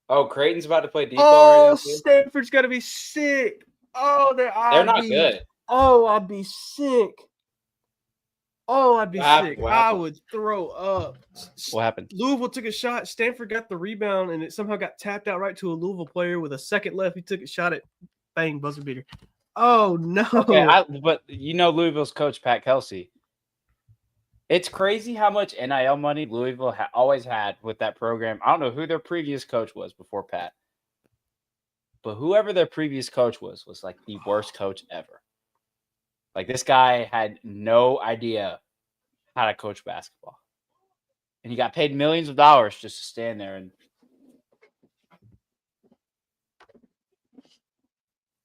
[SPEAKER 1] Oh, Creighton's about to play deep.
[SPEAKER 2] Oh, Stanford's got to be sick. Oh,
[SPEAKER 1] they're not good.
[SPEAKER 2] Oh, I'd be sick. Oh, I'd be sick. I would throw up.
[SPEAKER 1] What happened?
[SPEAKER 2] Louisville took a shot. Stanford got the rebound, and it somehow got tapped out right to a Louisville player with a second left. He took a shot at bang, buzzer beater. Oh, no.
[SPEAKER 1] Okay, but Louisville's coach, Pat Kelsey. It's crazy how much NIL money Louisville always had with that program. I don't know who their previous coach was before Pat. But whoever their previous coach was like the worst coach ever. Like this guy had no idea how to coach basketball. And he got paid millions of dollars just to stand there and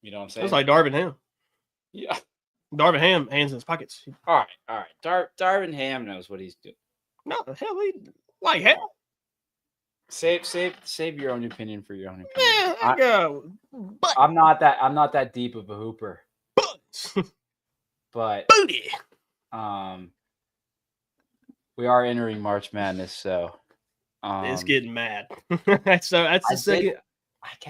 [SPEAKER 1] you know what I'm saying?
[SPEAKER 2] It's like Darvin Ham.
[SPEAKER 1] Yeah.
[SPEAKER 2] Darvin Ham, hands in his pockets.
[SPEAKER 1] All right. Darvin Ham knows what he's doing.
[SPEAKER 2] No, hell, he like hell.
[SPEAKER 1] Save your own opinion for your own
[SPEAKER 2] opinion.
[SPEAKER 1] I'm not that deep of a hooper. But
[SPEAKER 2] booty.
[SPEAKER 1] We are entering March Madness, so
[SPEAKER 2] it's getting mad. So that's the second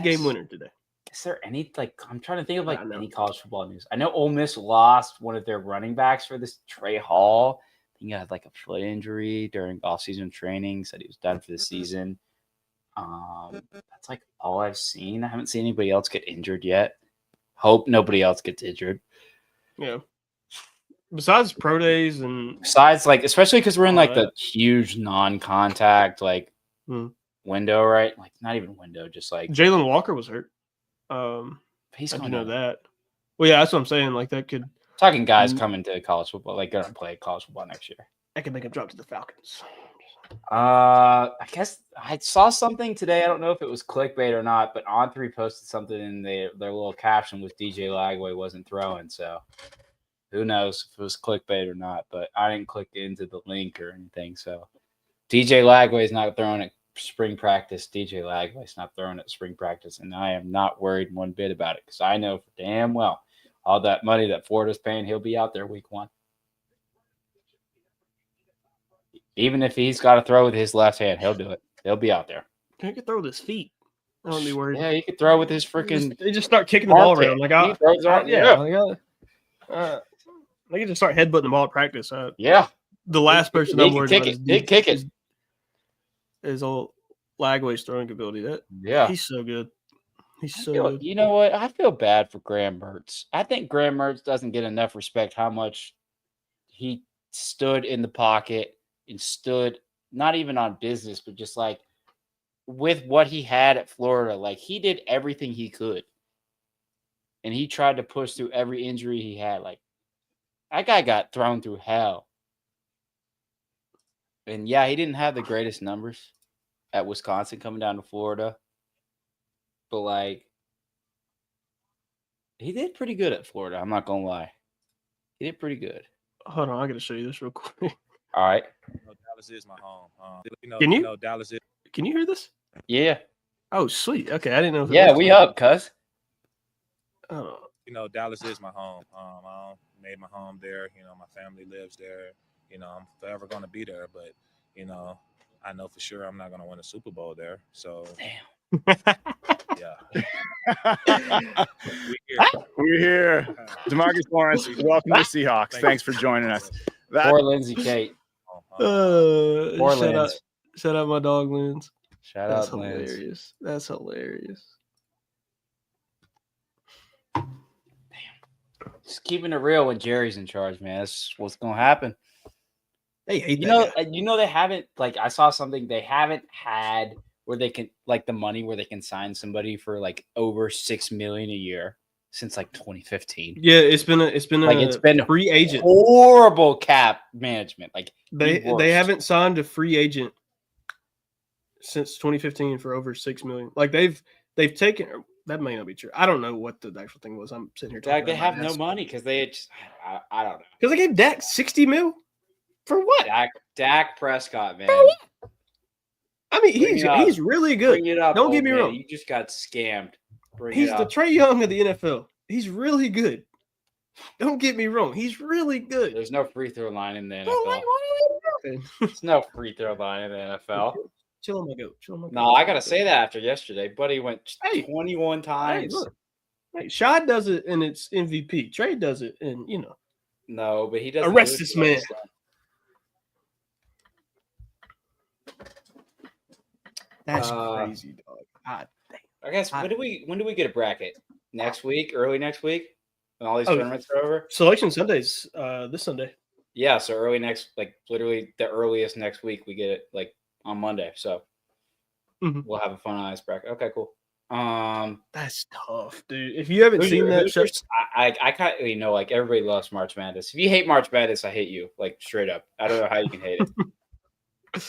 [SPEAKER 2] game winner today.
[SPEAKER 1] Is there any I'm trying to think of any college football news? I know Ole Miss lost one of their running backs for this Trey Hall. I think he had a foot injury during off-season training. Said he was done for the season. That's all I've seen. I haven't seen anybody else get injured yet. Hope nobody else gets injured.
[SPEAKER 2] Yeah. Besides pro days and
[SPEAKER 1] especially because we're in the huge non-contact window, right? Not even window, just
[SPEAKER 2] Jalen Walker was hurt.
[SPEAKER 1] He's
[SPEAKER 2] going to know that. Well, yeah, that's what I'm saying. That could
[SPEAKER 1] talking guys coming to college football, going to play college football next year.
[SPEAKER 2] I could make him drop to the Falcons.
[SPEAKER 1] I guess I saw something today. I don't know if it was clickbait or not, but On3 posted something in their little caption was DJ Lagway wasn't throwing. So Who knows if it was clickbait or not? But I didn't click into the link or anything. So DJ Lagway's not throwing at spring practice. DJ Lagway's not throwing at spring practice, and I am not worried one bit about it because I know for damn well all that money that Florida's paying, he'll be out there week 1. Even if he's got to throw with his left hand, he'll do it. He'll be out there.
[SPEAKER 2] He could throw with his feet. I don't be worried.
[SPEAKER 1] Yeah, he could throw with his freaking.
[SPEAKER 2] They just start kicking the ball
[SPEAKER 1] armpit.
[SPEAKER 2] around. Like
[SPEAKER 1] He throws around.
[SPEAKER 2] they can just start headbutting the ball at practice.
[SPEAKER 1] Yeah.
[SPEAKER 2] The last person I'm worried about
[SPEAKER 1] He kick it.
[SPEAKER 2] is old Lagway's throwing ability. He's so good. He's so good.
[SPEAKER 1] You know what? I feel bad for Graham Mertz. I think Graham Mertz doesn't get enough respect how much he stood in the pocket and stood not even on business, but just like with what he had at Florida. Like he did everything he could. And he tried to push through every injury he had. Like that guy got thrown through hell. And yeah, he didn't have the greatest numbers at Wisconsin coming down to Florida. But like he did pretty good at Florida. I'm not gonna lie. He did pretty good.
[SPEAKER 2] Hold on, I gotta show you this real quick.
[SPEAKER 1] All right.
[SPEAKER 3] Dallas is my home.
[SPEAKER 2] Can you?
[SPEAKER 3] Dallas is.
[SPEAKER 2] Can you hear this?
[SPEAKER 1] Yeah.
[SPEAKER 2] Oh, sweet. Okay, I didn't know.
[SPEAKER 1] Yeah, we up, cuz.
[SPEAKER 2] Oh.
[SPEAKER 3] Dallas is my home. I made my home there. My family lives there. I'm forever gonna be there. But I know for sure I'm not gonna win a Super Bowl there. So
[SPEAKER 1] damn.
[SPEAKER 3] Yeah.
[SPEAKER 4] We're here. DeMarcus Lawrence, welcome to Seahawks. Thanks for joining us.
[SPEAKER 1] Poor Lindsay Kate.
[SPEAKER 2] Poor
[SPEAKER 1] Linz.
[SPEAKER 2] Shout out my dog Linz.
[SPEAKER 1] Shout
[SPEAKER 2] That's
[SPEAKER 1] out Linz.
[SPEAKER 2] hilarious. That's hilarious.
[SPEAKER 1] Damn. Just keeping it real when Jerry's in charge, man. That's what's gonna happen.
[SPEAKER 2] They hate
[SPEAKER 1] they haven't I saw something they haven't had where they can the money where they can sign somebody for over $6 million a year since 2015.
[SPEAKER 2] Yeah, it's been free agent.
[SPEAKER 1] Horrible cap management.
[SPEAKER 2] They haven't signed a free agent since 2015 for over $6 million. They've taken that may not be true. I don't know what the actual thing was. I'm sitting here talking.
[SPEAKER 1] They have no money because they just I don't know.
[SPEAKER 2] Because they gave Dak $60 million for what?
[SPEAKER 1] Dak Prescott, man.
[SPEAKER 2] I mean, he's really good.
[SPEAKER 1] Bring it up,
[SPEAKER 2] don't get me wrong.
[SPEAKER 1] You just got scammed.
[SPEAKER 2] He's the Trae Young of the NFL. He's really good. Don't get me wrong. He's really good.
[SPEAKER 1] There's no free throw line in the NFL. There's no free throw line in the NFL.
[SPEAKER 2] Chill on my goat.
[SPEAKER 1] No, I gotta say that after yesterday. Buddy went 21 times.
[SPEAKER 2] Hey, Shad does it and it's MVP. Trae does it and
[SPEAKER 1] No, but he doesn't.
[SPEAKER 2] Arrest this man. That's crazy, dog. God damn.
[SPEAKER 1] I guess when do we get a bracket? Next week, early next week, when all these tournaments are over.
[SPEAKER 2] Selection Sundays, this Sunday.
[SPEAKER 1] Yeah, so early next, literally the earliest next week we get it on Monday. So we'll have a fun ice bracket. Okay, cool.
[SPEAKER 2] That's tough, dude. If you haven't seen that,
[SPEAKER 1] I kind of everybody loves March Madness. If you hate March Madness, I hate you. Straight up. I don't know how you can hate it.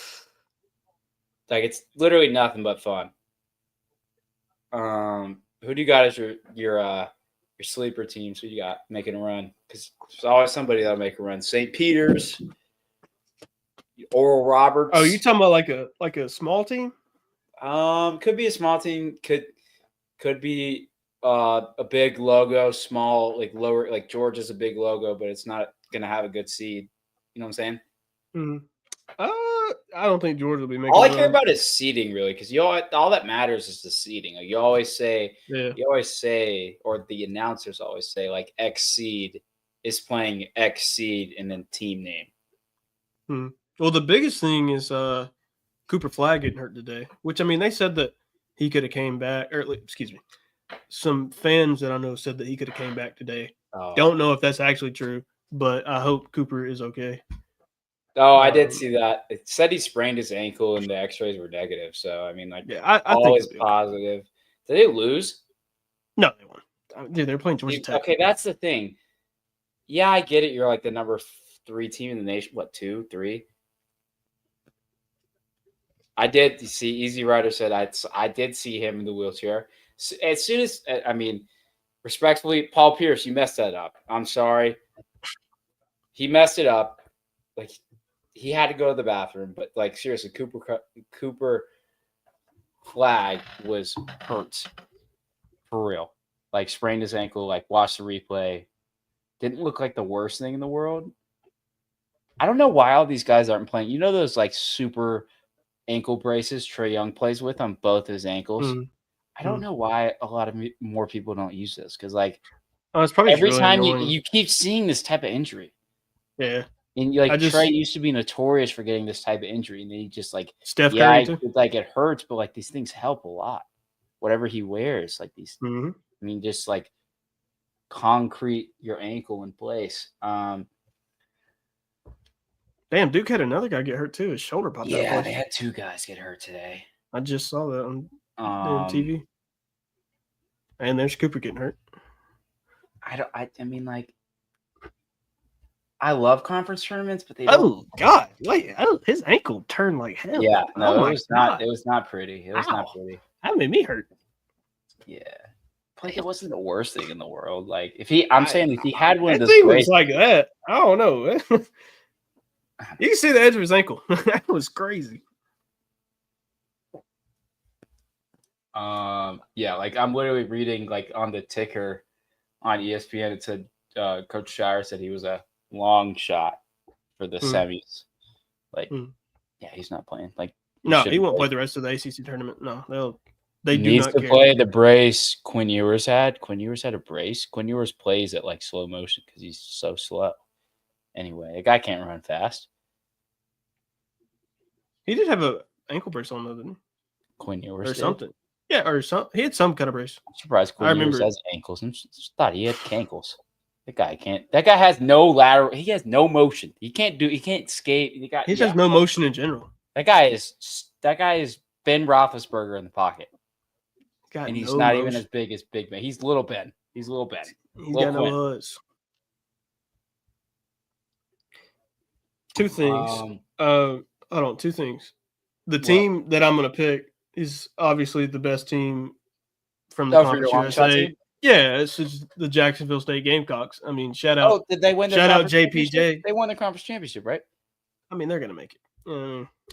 [SPEAKER 1] It's literally nothing but fun. Who do you got as your sleeper teams? Who you got making a run? Because there's always somebody that'll make a run. St. Peter's, Oral Roberts.
[SPEAKER 2] Oh, you talking about like a small team?
[SPEAKER 1] Could be a small team. Could be a big logo, small lower. Georgia's a big logo, but it's not gonna have a good seed. You know what I'm saying?
[SPEAKER 2] Mm-hmm. I don't think Georgia will be making.
[SPEAKER 1] All I care about is seeding, really, because all that matters is the seeding. You always say, or the announcers always say, X seed is playing X seed and then team name.
[SPEAKER 2] Well, the biggest thing is Cooper Flagg getting hurt today, which they said that he could have came back. Or excuse me, some fans that I know said that he could have came back today. Don't know if that's actually true, but I hope Cooper is okay.
[SPEAKER 1] Oh, I did see that. It said he sprained his ankle and the x-rays were negative. So,
[SPEAKER 2] I
[SPEAKER 1] always
[SPEAKER 2] think
[SPEAKER 1] positive. Did they lose?
[SPEAKER 2] No, they won. Dude, they're playing Georgia Tech.
[SPEAKER 1] Okay, that's the thing. Yeah, I get it. You're the number 3 team in the nation. What, 2, 3? I did see Easy Rider said I did see him in the wheelchair. So, as soon as respectfully, Paul Pierce, you messed that up. I'm sorry. he messed it up. Like he had to go to the bathroom, but like seriously, Cooper Flag was hurt for real. Like sprained his ankle. Like watched the replay. Didn't look like the worst thing in the world. I don't know why all these guys aren't playing. You know those like super ankle braces Trae Young plays with on both his ankles. I don't know why a lot of more people don't use this because like
[SPEAKER 2] it's probably
[SPEAKER 1] every
[SPEAKER 2] really
[SPEAKER 1] time
[SPEAKER 2] annoying.
[SPEAKER 1] you keep seeing this type of injury.
[SPEAKER 2] Yeah.
[SPEAKER 1] And like Trae used to be notorious for getting this type of injury, and then he just like
[SPEAKER 2] Steph Curry too.
[SPEAKER 1] Like it hurts, but like these things help a lot. Whatever he wears, like these. I mean, just like concrete your ankle in place.
[SPEAKER 2] Damn, Duke had another guy get hurt too. His shoulder popped out.
[SPEAKER 1] Yeah, they had 2 guys get hurt today.
[SPEAKER 2] I just saw that on TV. And there's Cooper getting hurt.
[SPEAKER 1] I mean, like, I love conference tournaments, but they don't.
[SPEAKER 2] Oh God! Wait, his ankle turned like hell.
[SPEAKER 1] Yeah, no, it was not. It was not pretty. It was not pretty.
[SPEAKER 2] That made me hurt.
[SPEAKER 1] Yeah, like it wasn't the worst thing in the world. Like if he had one of those
[SPEAKER 2] thing was like that. I don't know. You can see the edge of his ankle. That was crazy.
[SPEAKER 1] Yeah, like I'm literally reading like on the ticker on ESPN. It said Coach Shire said he was a long shot for the semis. Like, yeah, he's not playing. Like,
[SPEAKER 2] he won't play the rest of the ACC tournament. No, they do
[SPEAKER 1] needs
[SPEAKER 2] not
[SPEAKER 1] to
[SPEAKER 2] care.
[SPEAKER 1] play the brace Quinn Ewers had. Quinn Ewers had a brace. Quinn Ewers plays at like slow motion because he's so slow. Anyway, the guy can't run fast.
[SPEAKER 2] He did have a ankle brace on though, didn't he?
[SPEAKER 1] Quinn Ewers
[SPEAKER 2] or something. Yeah, or something. He had some kind of brace.
[SPEAKER 1] I'm surprised Quinn Ewers has ankles. I just thought he had cankles. That guy can't. That guy has no lateral. He has no motion. He can't skate.
[SPEAKER 2] He has no motion in general.
[SPEAKER 1] That guy is Ben Roethlisberger in the pocket. And he's not even as big as Big Ben. He's little Ben. He's little Ben.
[SPEAKER 2] He's got no huzz. 2 things. Hold on, 2 things. The team that I'm going to pick is obviously the best team from the Conference USA. Yeah, it's just the Jacksonville State Gamecocks. I mean, shout out.
[SPEAKER 1] Oh, did they win?
[SPEAKER 2] Shout out JPJ.
[SPEAKER 1] They won the conference championship, right?
[SPEAKER 2] I mean, they're going to make it.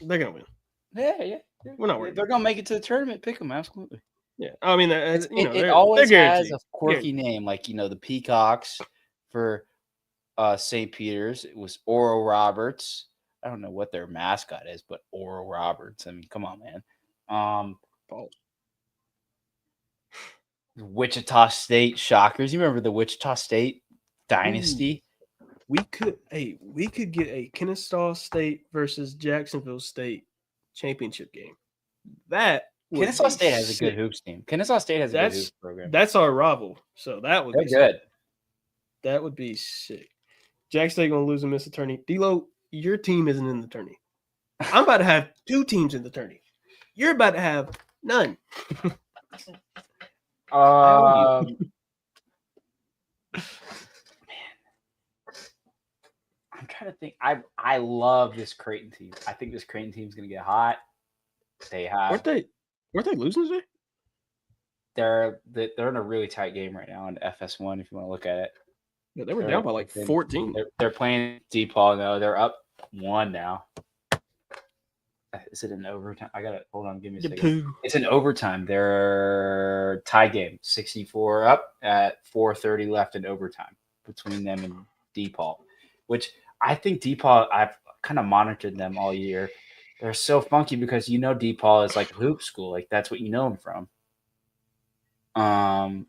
[SPEAKER 2] They're going to win.
[SPEAKER 1] Yeah.
[SPEAKER 2] We're not worried.
[SPEAKER 1] They're going to make it to the tournament. Pick them, absolutely.
[SPEAKER 2] Yeah, I mean,
[SPEAKER 1] it always has a quirky name, like the Peacocks for St. Peter's. It was Oral Roberts. I don't know what their mascot is, but Oral Roberts. I mean, come on, man. Wichita State Shockers. You remember the Wichita State dynasty?
[SPEAKER 2] We could get a Kennesaw State versus Jacksonville State championship game.
[SPEAKER 1] Kennesaw State has a good hoops team. Kennesaw State has a good hoops program.
[SPEAKER 2] That's our rival, so that would be
[SPEAKER 1] good.
[SPEAKER 2] That would be sick. Jack State gonna lose and miss the tourney. D-Lo, your team isn't in the tourney. I'm about to have 2 teams in the tourney. You're about to have none.
[SPEAKER 1] Man, I'm trying to think. I love this Creighton team. I think this Creighton team is gonna get hot.
[SPEAKER 2] Weren't they losing today?
[SPEAKER 1] They're in a really tight game right now in FS1. If you want to look at it,
[SPEAKER 2] yeah, they were down by like 14.
[SPEAKER 1] They're playing DePaul now. They're up 1 now. Is it an overtime? I got it. Hold on. Give me a second. It's an overtime. They're tie game. 64 up at 4:30 left in overtime between them and DePaul, which I think DePaul, I've kind of monitored them all year. They're so funky because DePaul is like a hoop school. Like that's what you know them from. And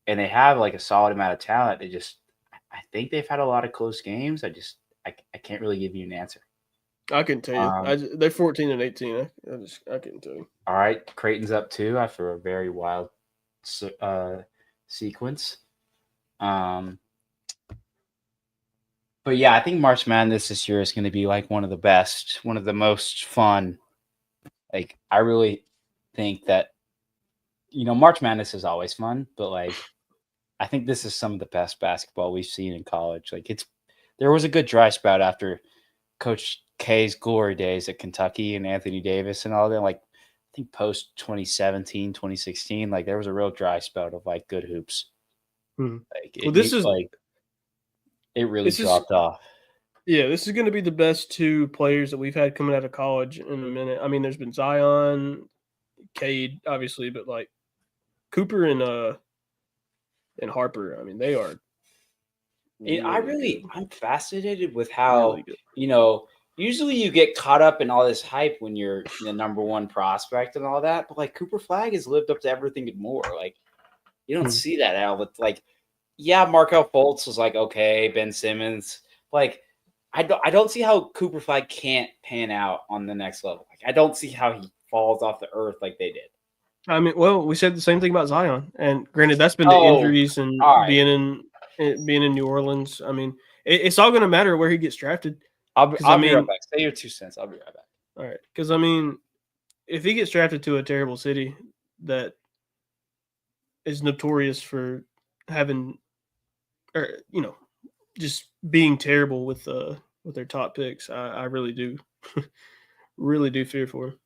[SPEAKER 1] they have like a solid amount of talent. I think they've had a lot of close games. I can't really give you an answer.
[SPEAKER 2] I can tell you. They're 14 and 18. I can tell you.
[SPEAKER 1] All right, Creighton's up 2 after a very wild sequence. But yeah, I think March Madness this year is going to be like one of the best, one of the most fun. Like I really think that March Madness is always fun, but like I think this is some of the best basketball we've seen in college. Like there was a good dry spout after Coach K's glory days at Kentucky and Anthony Davis and all that. Like I think post 2017, 2016, like there was a real dry spout of like good hoops.
[SPEAKER 2] Hmm.
[SPEAKER 1] Like it really dropped off.
[SPEAKER 2] Yeah, this is going to be the best two players that we've had coming out of college in a minute. I mean, there's been Zion, Cade, obviously, but like Cooper and Harper. I mean, they are.
[SPEAKER 1] I'm fascinated with how,
[SPEAKER 2] Really good.
[SPEAKER 1] usually you get caught up in all this hype when you're the number one prospect and all that, but like Cooper Flag has lived up to everything and more. Like you don't see that out with Markel Fultz was like, okay, Ben Simmons. Like I don't see how Cooper Flag can't pan out on the next level. Like I don't see how he falls off the earth like they did.
[SPEAKER 2] I mean, well, we said the same thing about Zion, and granted, that's been the injuries and
[SPEAKER 1] all right.
[SPEAKER 2] being in New Orleans. I mean, it's all going to matter where he gets drafted.
[SPEAKER 1] I'll be right back. Say your 2 cents. I'll be right back.
[SPEAKER 2] All right, because I mean, if he gets drafted to a terrible city that is notorious for having, or just being terrible with their top picks, I really do, really do fear for him.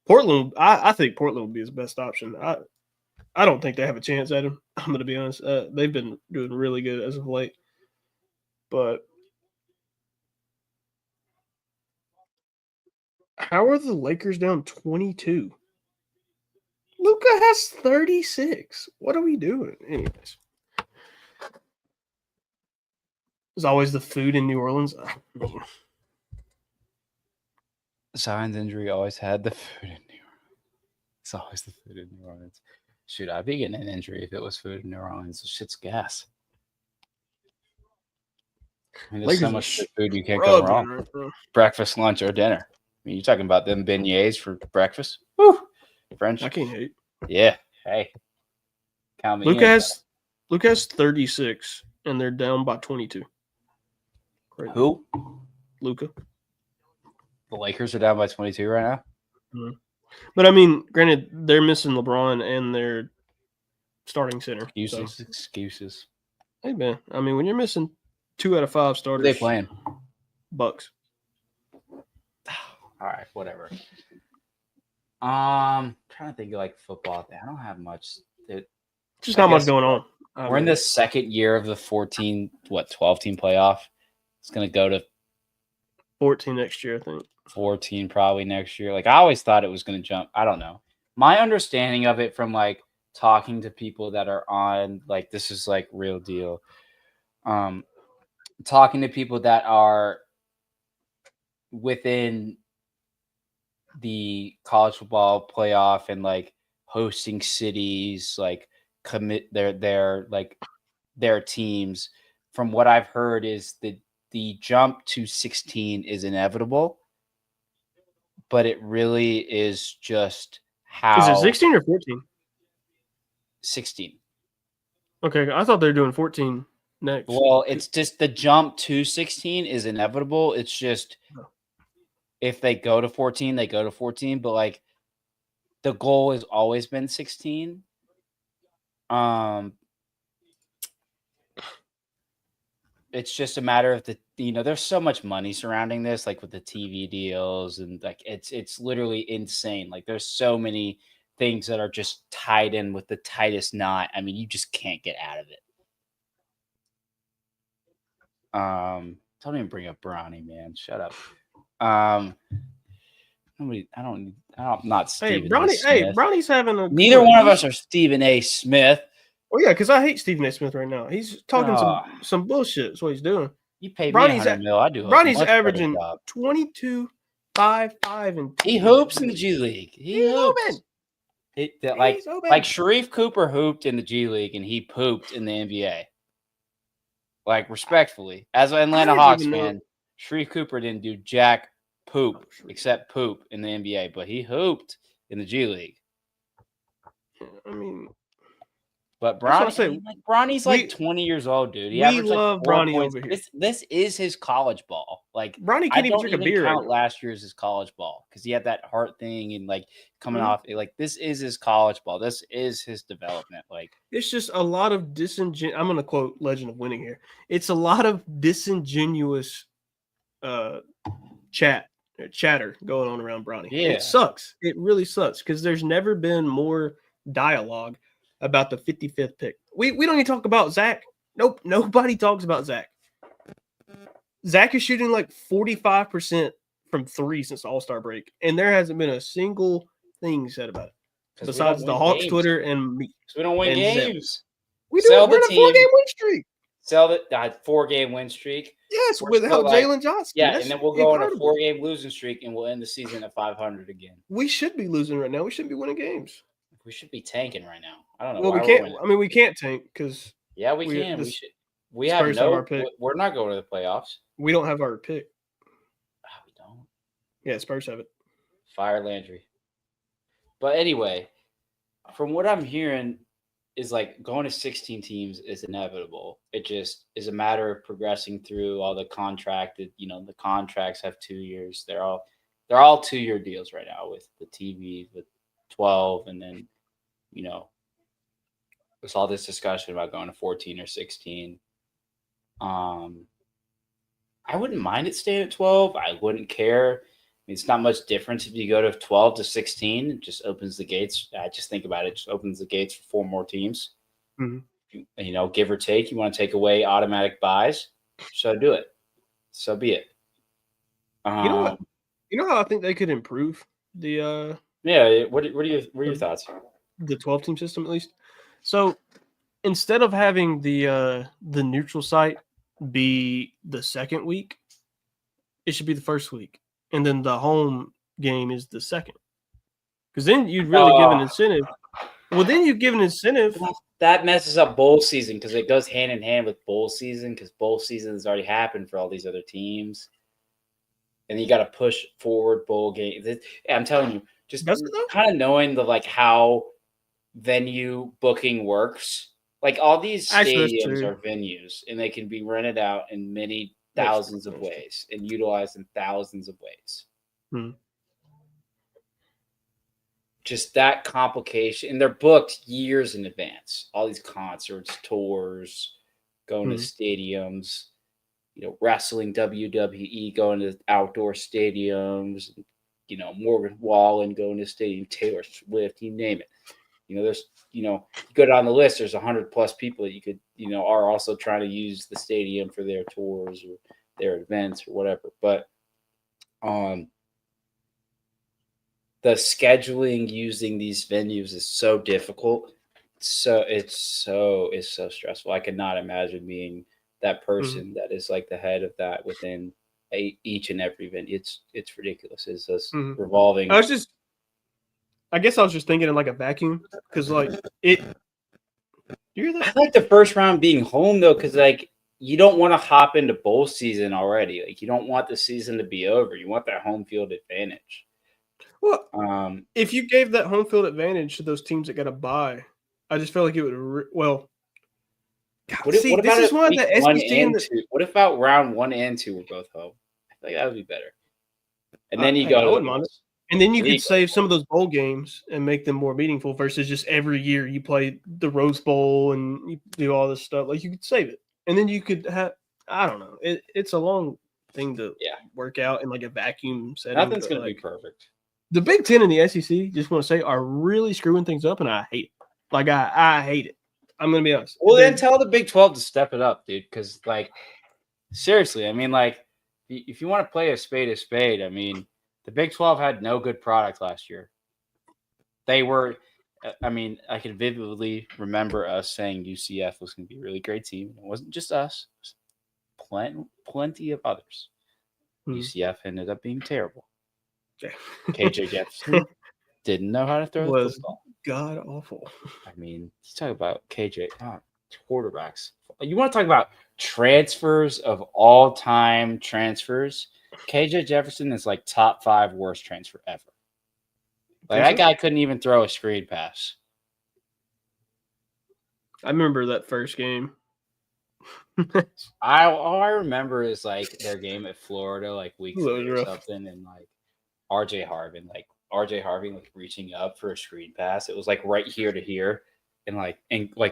[SPEAKER 2] Portland, I think Portland would be his best option. I don't think they have a chance at him. I'm going to be honest. They've been doing really good as of late. But how are the Lakers down 22? Luka has 36. What are we doing? Anyways. There's always the food in New Orleans.
[SPEAKER 1] Zion's injury always had the food in New Orleans. It's always the food in New Orleans. Shoot, I'd be getting an injury if it was food in New Orleans. Shit's gas. I mean, there's so much good food you can't go wrong.
[SPEAKER 2] Right,
[SPEAKER 1] breakfast, lunch, or dinner. I mean, you're talking about them beignets for breakfast. Woo! French.
[SPEAKER 2] I can't hate.
[SPEAKER 1] Yeah. Hey. Count me
[SPEAKER 2] Luke has 36, and they're down by 22. Crazy.
[SPEAKER 1] Who?
[SPEAKER 2] Luka.
[SPEAKER 1] The Lakers are down by 22 right now?
[SPEAKER 2] Mm-hmm. But, I mean, granted, they're missing LeBron and their starting center.
[SPEAKER 1] Excuses.
[SPEAKER 2] Hey, man. I mean, when you're missing 2 out of 5 starters.
[SPEAKER 1] Who are they playing?
[SPEAKER 2] Bucks.
[SPEAKER 1] All right, whatever. Trying to think of like football. I don't have much.
[SPEAKER 2] Just not much going on.
[SPEAKER 1] We're in the second year of the 12 team playoff. It's going to go to
[SPEAKER 2] 14 next year, I think.
[SPEAKER 1] 14 probably next year. Like I always thought it was going to jump. I don't know. My understanding of it from like talking to people that are on like this is like real deal. Talking to people that are within the college football playoff and like hosting cities, like commit their teams. From what I've heard is the jump to 16 is inevitable, but it really is just how.
[SPEAKER 2] Is it 16 or 14?
[SPEAKER 1] 16.
[SPEAKER 2] Okay, I thought they were doing 14 next.
[SPEAKER 1] Well, it's just the jump to 16 is inevitable. It's just if they go to 14, they go to 14. But like the goal has always been 16. It's just a matter of there's so much money surrounding this, like with the TV deals and like it's literally insane. Like there's so many things that are just tied in with the tightest knot. I mean, you just can't get out of it. Don't even bring up Bronny, man. Shut up. I'm not Stephen.
[SPEAKER 2] Hey, Bronny. Hey, Bronny's having a.
[SPEAKER 1] Neither one of us are Stephen A. Smith.
[SPEAKER 2] Oh yeah, because I hate Stephen A. Smith right now. He's talking some bullshit. That's what he's doing.
[SPEAKER 1] You pay me $100 million. I do.
[SPEAKER 2] Bronny's averaging 22, 5, and 2.
[SPEAKER 1] He hoops in the G League. He's hoops. Like Sharif Cooper hooped in the G League and he pooped in the NBA. Like respectfully, as an Atlanta Hawks fan, Sharif Cooper didn't do jack poop except poop in the NBA, but he hooped in the G League.
[SPEAKER 2] I mean,
[SPEAKER 1] but Bronny's like 20 years old, dude.
[SPEAKER 2] We love Bronny over here.
[SPEAKER 1] This is his college ball. Like
[SPEAKER 2] Bronny can't even drink a beer.
[SPEAKER 1] Count last year as his college ball because he had that heart thing and like coming off. Like this is his college ball. This is his development. Like
[SPEAKER 2] it's just a lot of I'm going to quote Legend of Winning here. It's a lot of disingenuous chatter going on around Bronny.
[SPEAKER 1] Yeah,
[SPEAKER 2] it sucks. It really sucks because there's never been more dialogue about the 55th pick. We don't even talk about Zach. Nope, nobody talks about Zach. Zach is shooting like 45% from 3 since the All-Star break, and there hasn't been a single thing said about it besides the Hawks Twitter and me.
[SPEAKER 1] We don't win
[SPEAKER 2] and Zeb.
[SPEAKER 1] games.
[SPEAKER 2] We
[SPEAKER 1] Sell
[SPEAKER 2] do. We're
[SPEAKER 1] the
[SPEAKER 2] in a 4-game
[SPEAKER 1] team.
[SPEAKER 2] win streak.
[SPEAKER 1] Sell the 4-game win streak.
[SPEAKER 2] Yes,
[SPEAKER 1] We're
[SPEAKER 2] without
[SPEAKER 1] still like-
[SPEAKER 2] Jalen Johnson.
[SPEAKER 1] Yeah,
[SPEAKER 2] That's
[SPEAKER 1] and then we'll go on a
[SPEAKER 2] incredible.
[SPEAKER 1] 4-game losing streak, and we'll end the season at 500 again.
[SPEAKER 2] We should be losing right now. We shouldn't be winning games.
[SPEAKER 1] We should be tanking right now. I don't know.
[SPEAKER 2] Well,
[SPEAKER 1] why
[SPEAKER 2] we
[SPEAKER 1] we're
[SPEAKER 2] can't.
[SPEAKER 1] winning.
[SPEAKER 2] I mean, we can't tank because
[SPEAKER 1] Yeah, we
[SPEAKER 2] we-
[SPEAKER 1] can. We
[SPEAKER 2] this-
[SPEAKER 1] should. We
[SPEAKER 2] Spurs
[SPEAKER 1] have
[SPEAKER 2] have
[SPEAKER 1] no.
[SPEAKER 2] our pick.
[SPEAKER 1] We're not going to the playoffs.
[SPEAKER 2] we don't have our pick.
[SPEAKER 1] We don't.
[SPEAKER 2] Yeah, Spurs have it.
[SPEAKER 1] Fire Landry. But anyway, from what I'm hearing, is like going to 16 teams is inevitable. It just is a matter of progressing through all the contracted. The contracts have 2 years. They're all 2-year deals right now with the TV, with 12, and then there's all this discussion about going to 14 or 16. I wouldn't mind it staying at 12. I wouldn't care. It's not much difference if you go to 12 to 16. It just opens the gates. I just think about it. Just opens the gates for 4 more teams.
[SPEAKER 2] Mm-hmm.
[SPEAKER 1] Give or take. You want to take away automatic buys, so do it. So be it.
[SPEAKER 2] You know what? You know how I think they could improve the
[SPEAKER 1] Yeah. What are your thoughts?
[SPEAKER 2] The 12-team system at least. So instead of having the neutral site be the second week, it should be the first week, and then the home game is the second. Because then you'd really give an incentive. Well, then you give an incentive.
[SPEAKER 1] That messes up bowl season because it goes hand in hand with bowl season because bowl season has already happened for all these other teams. And you got to push forward bowl games. I'm telling you, just kind of knowing how venue booking works. Like all these stadiums are venues, and they can be rented out in many thousands of ways and utilized in thousands of ways. Just that complication, and they're booked years in advance. All these concerts, tours, going to stadiums. Wrestling, WWE going to outdoor stadiums, Morgan Wallen going to stadium, Taylor Swift, you name it. There's, you go down the list, there's 100+ people that you could, are also trying to use the stadium for their tours or their events or whatever. But the scheduling using these venues is so difficult. So it's so stressful. I could not imagine being that person that is like the head of that within each and every venue. It's ridiculous. It's just revolving.
[SPEAKER 2] I guess I was just thinking in like a vacuum because I
[SPEAKER 1] like the first round being home though, because you don't want to hop into bowl season already. Like you don't want the season to be over. You want that home field advantage.
[SPEAKER 2] Well, if you gave that home field advantage to those teams that got a bye, I just feel like it would. What
[SPEAKER 1] about round 1 and 2 were both home? I feel like that would be better. And then you go.
[SPEAKER 2] I wouldn't mind it. And then you could save some of those bowl games and make them more meaningful versus just every year you play the Rose Bowl and you do all this stuff. Like you could save it, and then you could have. I don't know. It's a long thing to work out in like a vacuum setting.
[SPEAKER 1] Nothing's going to be perfect.
[SPEAKER 2] The Big Ten and the SEC, just want to say, are really screwing things up, and I hate it. Like I hate it. I'm going to be honest.
[SPEAKER 1] Well, then tell the Big 12 to step it up, dude. Because seriously, I mean, if you want to play a spade, I mean, the Big 12 had no good product last year. They were, I can vividly remember us saying UCF was going to be a really great team. It wasn't just us. It was plenty of others. UCF ended up being terrible. KJ Jefferson didn't know how to throw the football.
[SPEAKER 2] God awful.
[SPEAKER 1] I mean, you talk about KJ quarterbacks. You want to talk about transfers of all time transfers? KJ Jefferson is like top 5 worst transfer ever. That guy couldn't even throw a screen pass.
[SPEAKER 2] I remember that first game.
[SPEAKER 1] All I remember is their game at Florida, weeks ago or something, and RJ Harvin reaching up for a screen pass. It was right here to here, and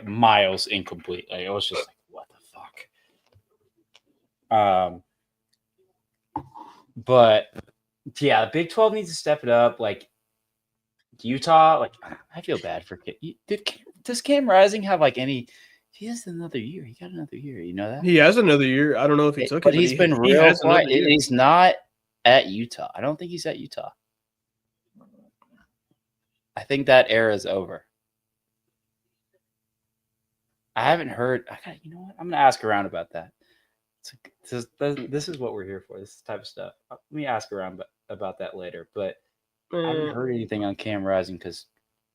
[SPEAKER 1] miles incomplete. It was just what the fuck. But yeah, the Big 12 needs to step it up. Utah, I feel bad for Does Cam Rising have any He has another year. He got another year. You know that?
[SPEAKER 2] He has another year. I don't know if he took it,
[SPEAKER 1] but he's been
[SPEAKER 2] he
[SPEAKER 1] real
[SPEAKER 2] has
[SPEAKER 1] quiet.
[SPEAKER 2] another year.
[SPEAKER 1] He's not at Utah. I don't think he's at Utah. I think that era is over. I haven't heard. You know what? I'm gonna ask around about that. This is what we're here for. This type of stuff. Let me ask around about that later. But I haven't heard anything on Cam Rising because,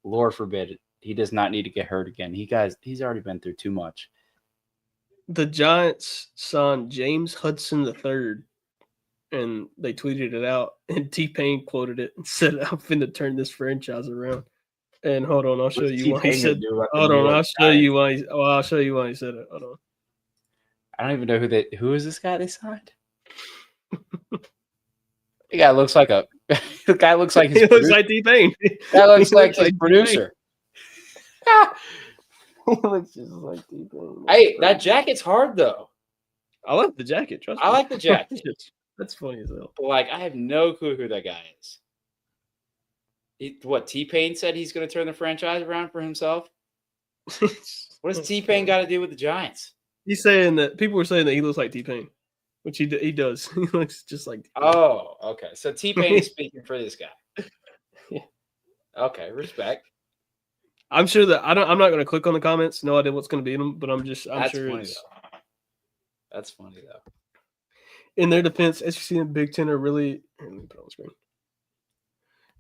[SPEAKER 1] Lord forbid, he does not need to get hurt again. He's already been through too much.
[SPEAKER 2] The Giants signed James Hudson III, and they tweeted it out, and T-Pain quoted it and said, "I'm finna turn this franchise around." And hold on, I'll show you why he said. Hold on, I'll show you why. I'll show you why he said it. Hold on.
[SPEAKER 1] I don't even know who is this guy they signed. The guy looks like the guy looks like his
[SPEAKER 2] he looks like T-Pain.
[SPEAKER 1] That looks like his producer.
[SPEAKER 2] He looks just like T-Pain.
[SPEAKER 1] Hey, that jacket's hard though.
[SPEAKER 2] I like the jacket. Trust me.
[SPEAKER 1] I like the jacket.
[SPEAKER 2] That's funny as hell.
[SPEAKER 1] But I have no clue who that guy is. T-Pain said he's going to turn the franchise around for himself? What does T-Pain got to do with the Giants?
[SPEAKER 2] He's saying that people were saying that he looks like T-Pain, which he does. He looks just like T-Pain.
[SPEAKER 1] Oh, okay. So T-Pain is speaking for this guy.
[SPEAKER 2] Yeah.
[SPEAKER 1] Okay, respect.
[SPEAKER 2] I'm sure that I'm not going to click on the comments. No idea what's going to be in them, but I'm
[SPEAKER 1] That's
[SPEAKER 2] sure
[SPEAKER 1] funny,
[SPEAKER 2] it's.
[SPEAKER 1] though. That's funny though.
[SPEAKER 2] In their defense, SEC and Big Ten are really. Let me put it on the screen.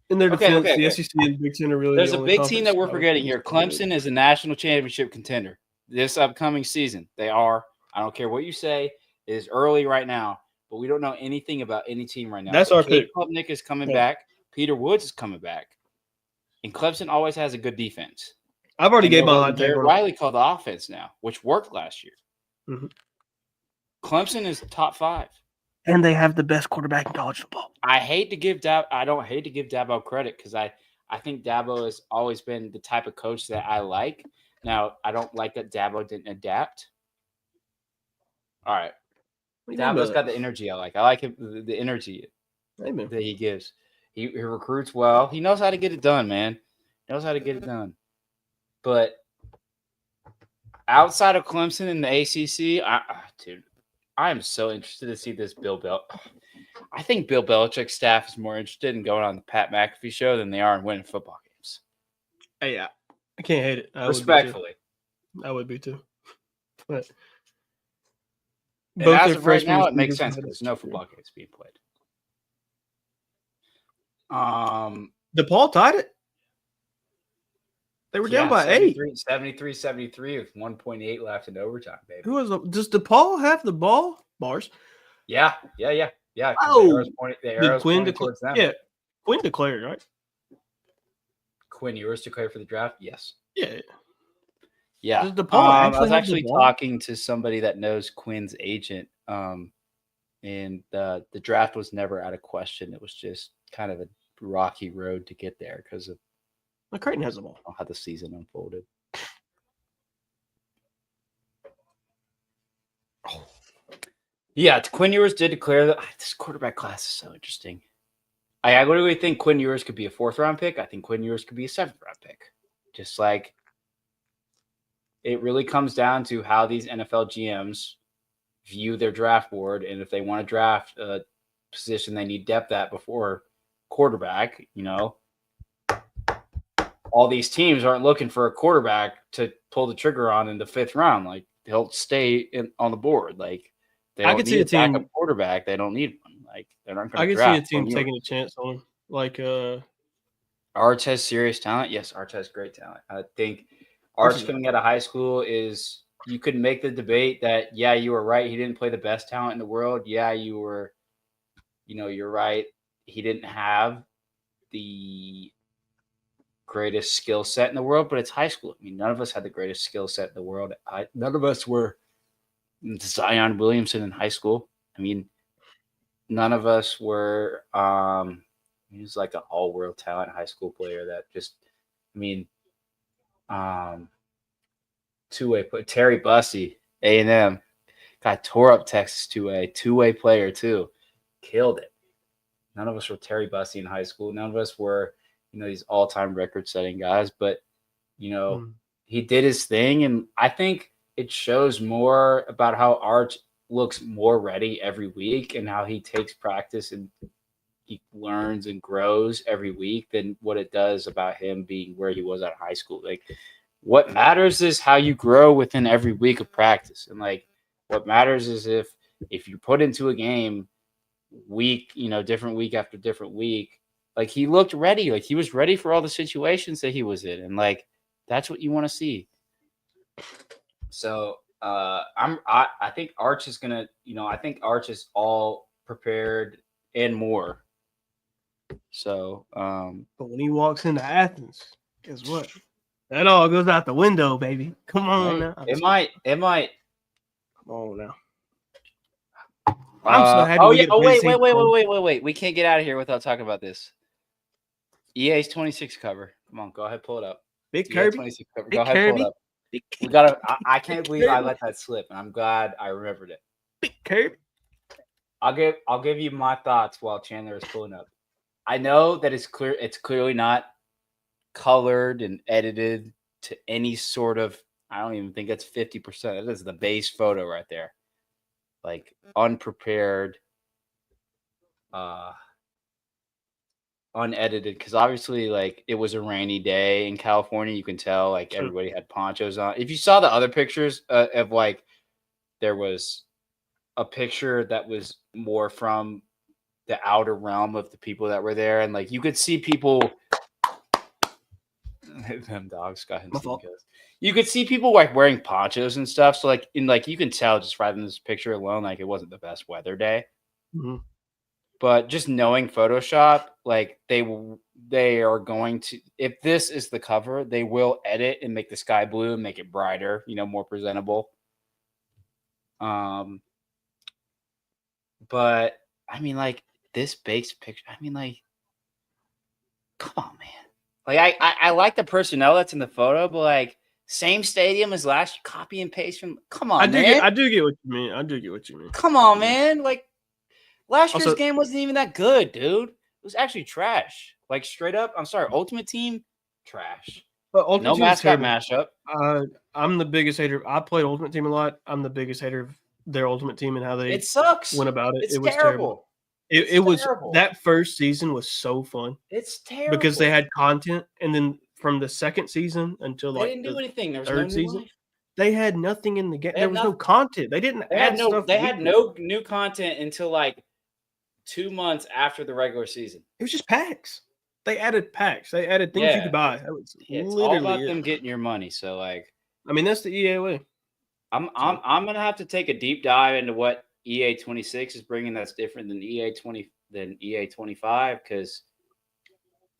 [SPEAKER 2] In their defense, the SEC and Big Ten are really.
[SPEAKER 1] There's a big team that we're forgetting here. Clemson is a national championship contender this upcoming season. They are. I don't care what you say. It is early right now, but we don't know anything about any team right now.
[SPEAKER 2] That's our pick.
[SPEAKER 1] Klubnik is coming back. Peter Woods is coming back. And Clemson always has a good defense.
[SPEAKER 2] I've already gave my hot take.
[SPEAKER 1] Riley called the offense now, which worked last year.
[SPEAKER 2] Mm-hmm.
[SPEAKER 1] Clemson is top 5.
[SPEAKER 2] And they have the best quarterback in college football.
[SPEAKER 1] I don't hate to give Dabo credit because I think Dabo has always been the type of coach that I like. Now, I don't like that Dabo didn't adapt. All right. Dabo's got the energy I like. I like him, the energy that he gives. He recruits well. He knows how to get it done, man. He knows how to get it done. But outside of Clemson and the ACC, dude, I am so interested to see this Bill Belichick. I think Bill Belichick's staff is more interested in going on the Pat McAfee show than they are in winning football games.
[SPEAKER 2] Hey, I can't hate it.
[SPEAKER 1] Respectfully.
[SPEAKER 2] I would be too. But
[SPEAKER 1] as of right now, it makes sense because there's no football games being played.
[SPEAKER 2] DePaul tied it. They were down by 8.
[SPEAKER 1] 73-73 with 1.8 left in overtime, baby.
[SPEAKER 2] Does DePaul have the ball? Bars?
[SPEAKER 1] Yeah.
[SPEAKER 2] Oh,
[SPEAKER 1] the arrow's
[SPEAKER 2] Quinn
[SPEAKER 1] towards them.
[SPEAKER 2] Yeah, Quinn declared, right?
[SPEAKER 1] Quinn Ewers declared for the draft? Yes.
[SPEAKER 2] Yeah.
[SPEAKER 1] Yeah.
[SPEAKER 2] Does DePaul
[SPEAKER 1] I was actually talking to somebody that knows Quinn's agent, and the draft was never out of question. It was just kind of a rocky road to get there because of
[SPEAKER 2] Creighton has the ball.
[SPEAKER 1] How the season unfolded. Oh. Yeah, Quinn Ewers did declare that this quarterback class is so interesting. I literally think Quinn Ewers could be a 4th-round pick. I think Quinn Ewers could be a 7th-round pick. Just like it really comes down to how these NFL GMs view their draft board, and if they want to draft a position they need depth at before quarterback, all these teams aren't looking for a quarterback to pull the trigger on in the 5th round. Like they'll stay on the board. Like they don't need a backup quarterback. They don't need one. Like they're not going to draft.
[SPEAKER 2] I can see a team taking a chance on him. Like
[SPEAKER 1] Arch has serious talent. Yes, Arch has great talent. I think Arch coming out of high school is you could make the debate that you were right. He didn't play the best talent in the world. Yeah, you were. You're right. He didn't have the greatest skill set in the world, but it's high school. I mean, none of us had the greatest skill set in the world. None of us were Zion Williamson in high school. I mean, none of us were he was like an all-world talent high school player that just two-way Terry Bussey, A&M, guy tore up Texas two-way player too. Killed it. None of us were Terry Bussey in high school. None of us were these all-time record-setting guys, but, he did his thing. And I think it shows more about how Arch looks more ready every week and how he takes practice and he learns and grows every week than what it does about him being where he was at high school. Like, what matters is how you grow within every week of practice. And like, what matters is if you put into a game week, different week after different week, like he looked ready, like he was ready for all the situations that he was in. And like, that's what you want to see. So I think Arch is gonna, I think Arch is all prepared and more. So
[SPEAKER 2] But when he walks into Athens, guess what? That all goes out the window, baby. Come on now.
[SPEAKER 1] it might.
[SPEAKER 2] Come on now. I'm so happy.
[SPEAKER 1] Wait. We can't get out of here without talking about this. EA's 26 cover. Come on, go ahead, pull it up.
[SPEAKER 2] Big Kirby.
[SPEAKER 1] 26 cover.
[SPEAKER 2] Big
[SPEAKER 1] Go ahead,
[SPEAKER 2] Kirby.
[SPEAKER 1] pull it up. We gotta. I can't believe I let that slip, and I'm glad I remembered it.
[SPEAKER 2] Big Kirby.
[SPEAKER 1] I'll give you my thoughts while Chandler is pulling up. I know that it's clear. It's clearly not colored and edited to any sort of. I don't even think that's 50%. That is the base photo right there. Like unprepared, unedited. Because obviously, like it was a rainy day in California. You can tell, like everybody had ponchos on. If you saw the other pictures of like, there was a picture that was more from the outer realm of the people that were there, and like you could see people. Them dogs got him. You could see people like wearing ponchos and stuff. So like you can tell just right in this picture alone, like it wasn't the best weather day.
[SPEAKER 2] Mm-hmm.
[SPEAKER 1] But just knowing Photoshop, like they are going to, if this is the cover, they will edit and make the sky blue and make it brighter, more presentable. But I mean, like this base picture. I mean, like, come on, man. Like I like the personnel that's in the photo, but like same stadium as last year, copy and paste from. Come on, man.
[SPEAKER 2] I do get what you mean.
[SPEAKER 1] Come on, man. Like last year's game wasn't even that good, dude. It was actually trash. Like straight up. I'm sorry, Ultimate Team, trash. No mascot mashup.
[SPEAKER 2] I'm the biggest hater. I played Ultimate Team a lot. I'm the biggest hater of their Ultimate Team and how they
[SPEAKER 1] it sucks.
[SPEAKER 2] went about it.
[SPEAKER 1] It
[SPEAKER 2] was terrible. It was that first season was so fun.
[SPEAKER 1] It's terrible
[SPEAKER 2] because they had content, and then from the second season until like
[SPEAKER 1] they didn't do anything. There was
[SPEAKER 2] third
[SPEAKER 1] no
[SPEAKER 2] season,
[SPEAKER 1] life.
[SPEAKER 2] They had nothing in the game. There was no content. They didn't add stuff.
[SPEAKER 1] They had no new content until like 2 months after the regular season.
[SPEAKER 2] It was just packs. They added packs. They added things you could buy.
[SPEAKER 1] It's all about them getting your money. So like,
[SPEAKER 2] I mean, that's the EA way.
[SPEAKER 1] I'm gonna have to take a deep dive into what EA 26 is bringing that's different than EA 25 because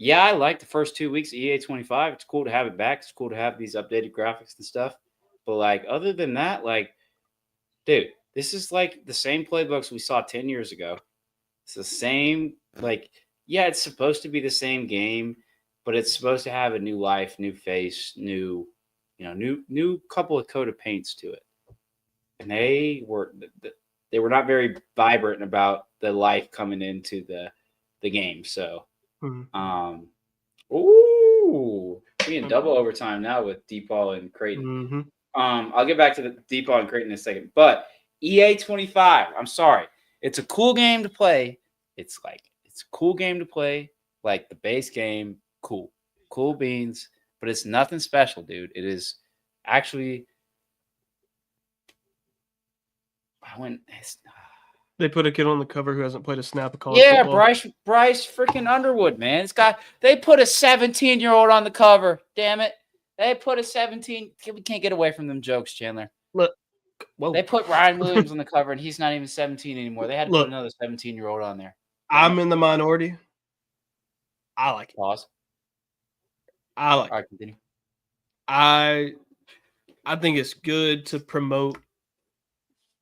[SPEAKER 1] I like the first 2 weeks of EA 25. It's cool to have it back. It's cool to have these updated graphics and stuff. But like other than that, like, dude, this is like the same playbooks we saw 10 years ago. It's the same, like, it's supposed to be the same game, but it's supposed to have a new life, new face, new couple of coat of paints to it. And they were not very vibrant about the life coming into the game. So, we in double overtime now with DePaul and Creighton. I'll get back to the DePaul and Creighton in a second. But EA 25, I'm sorry. It's a cool game to play. It's a cool game to play. Like the base game, cool beans. But it's nothing special, dude. It is actually.
[SPEAKER 2] They put a kid on the cover who hasn't played a snap of college football.
[SPEAKER 1] Bryce freaking Underwood, man. They put a 17-year-old on the cover. Damn it. They put a 17. We can't get away from them jokes, Chandler.
[SPEAKER 2] Look.
[SPEAKER 1] They put Ryan Williams on the cover, and he's not even 17 anymore. They had to put another 17-year-old on there.
[SPEAKER 2] I'm in the minority. I like it.
[SPEAKER 1] Pause.
[SPEAKER 2] I like
[SPEAKER 1] it. All right, continue.
[SPEAKER 2] I think it's good to promote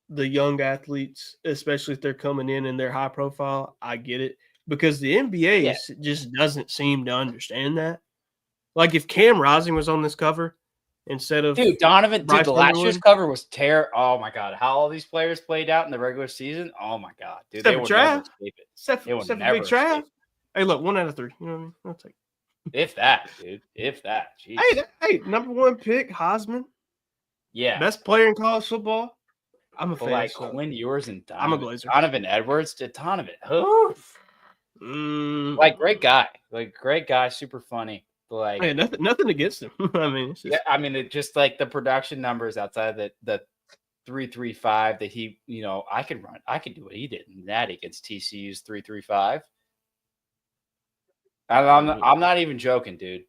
[SPEAKER 2] the young athletes, especially if they're coming in and they're high profile. I get it because the NBA just doesn't seem to understand that. Like if Cam Rising was on this cover instead of
[SPEAKER 1] Donovan, the last year's cover was terrible. Oh my god, how all these players played out in the regular season. Oh my god, dude, they would never escape it.
[SPEAKER 2] Except for Big Trav. Hey, look, 1 out of 3. You know what I mean? I'll take it.
[SPEAKER 1] If that, dude. If that.
[SPEAKER 2] Hey, number 1 pick, Heisman.
[SPEAKER 1] Yeah.
[SPEAKER 2] Best player in college football. I'm a
[SPEAKER 1] But
[SPEAKER 2] fan.
[SPEAKER 1] like
[SPEAKER 2] So
[SPEAKER 1] Quinn Ewers and
[SPEAKER 2] I'm a
[SPEAKER 1] Donovan,
[SPEAKER 2] Glazer.
[SPEAKER 1] Donovan Edwards, a ton of it. Oof. Like great guy, super funny. But like,
[SPEAKER 2] hey, nothing against him. I mean, it's just,
[SPEAKER 1] yeah, I mean, it just like the production numbers outside the 3.35 that he, I could do what he did in that against TCU's 3.35. I'm not even joking, dude.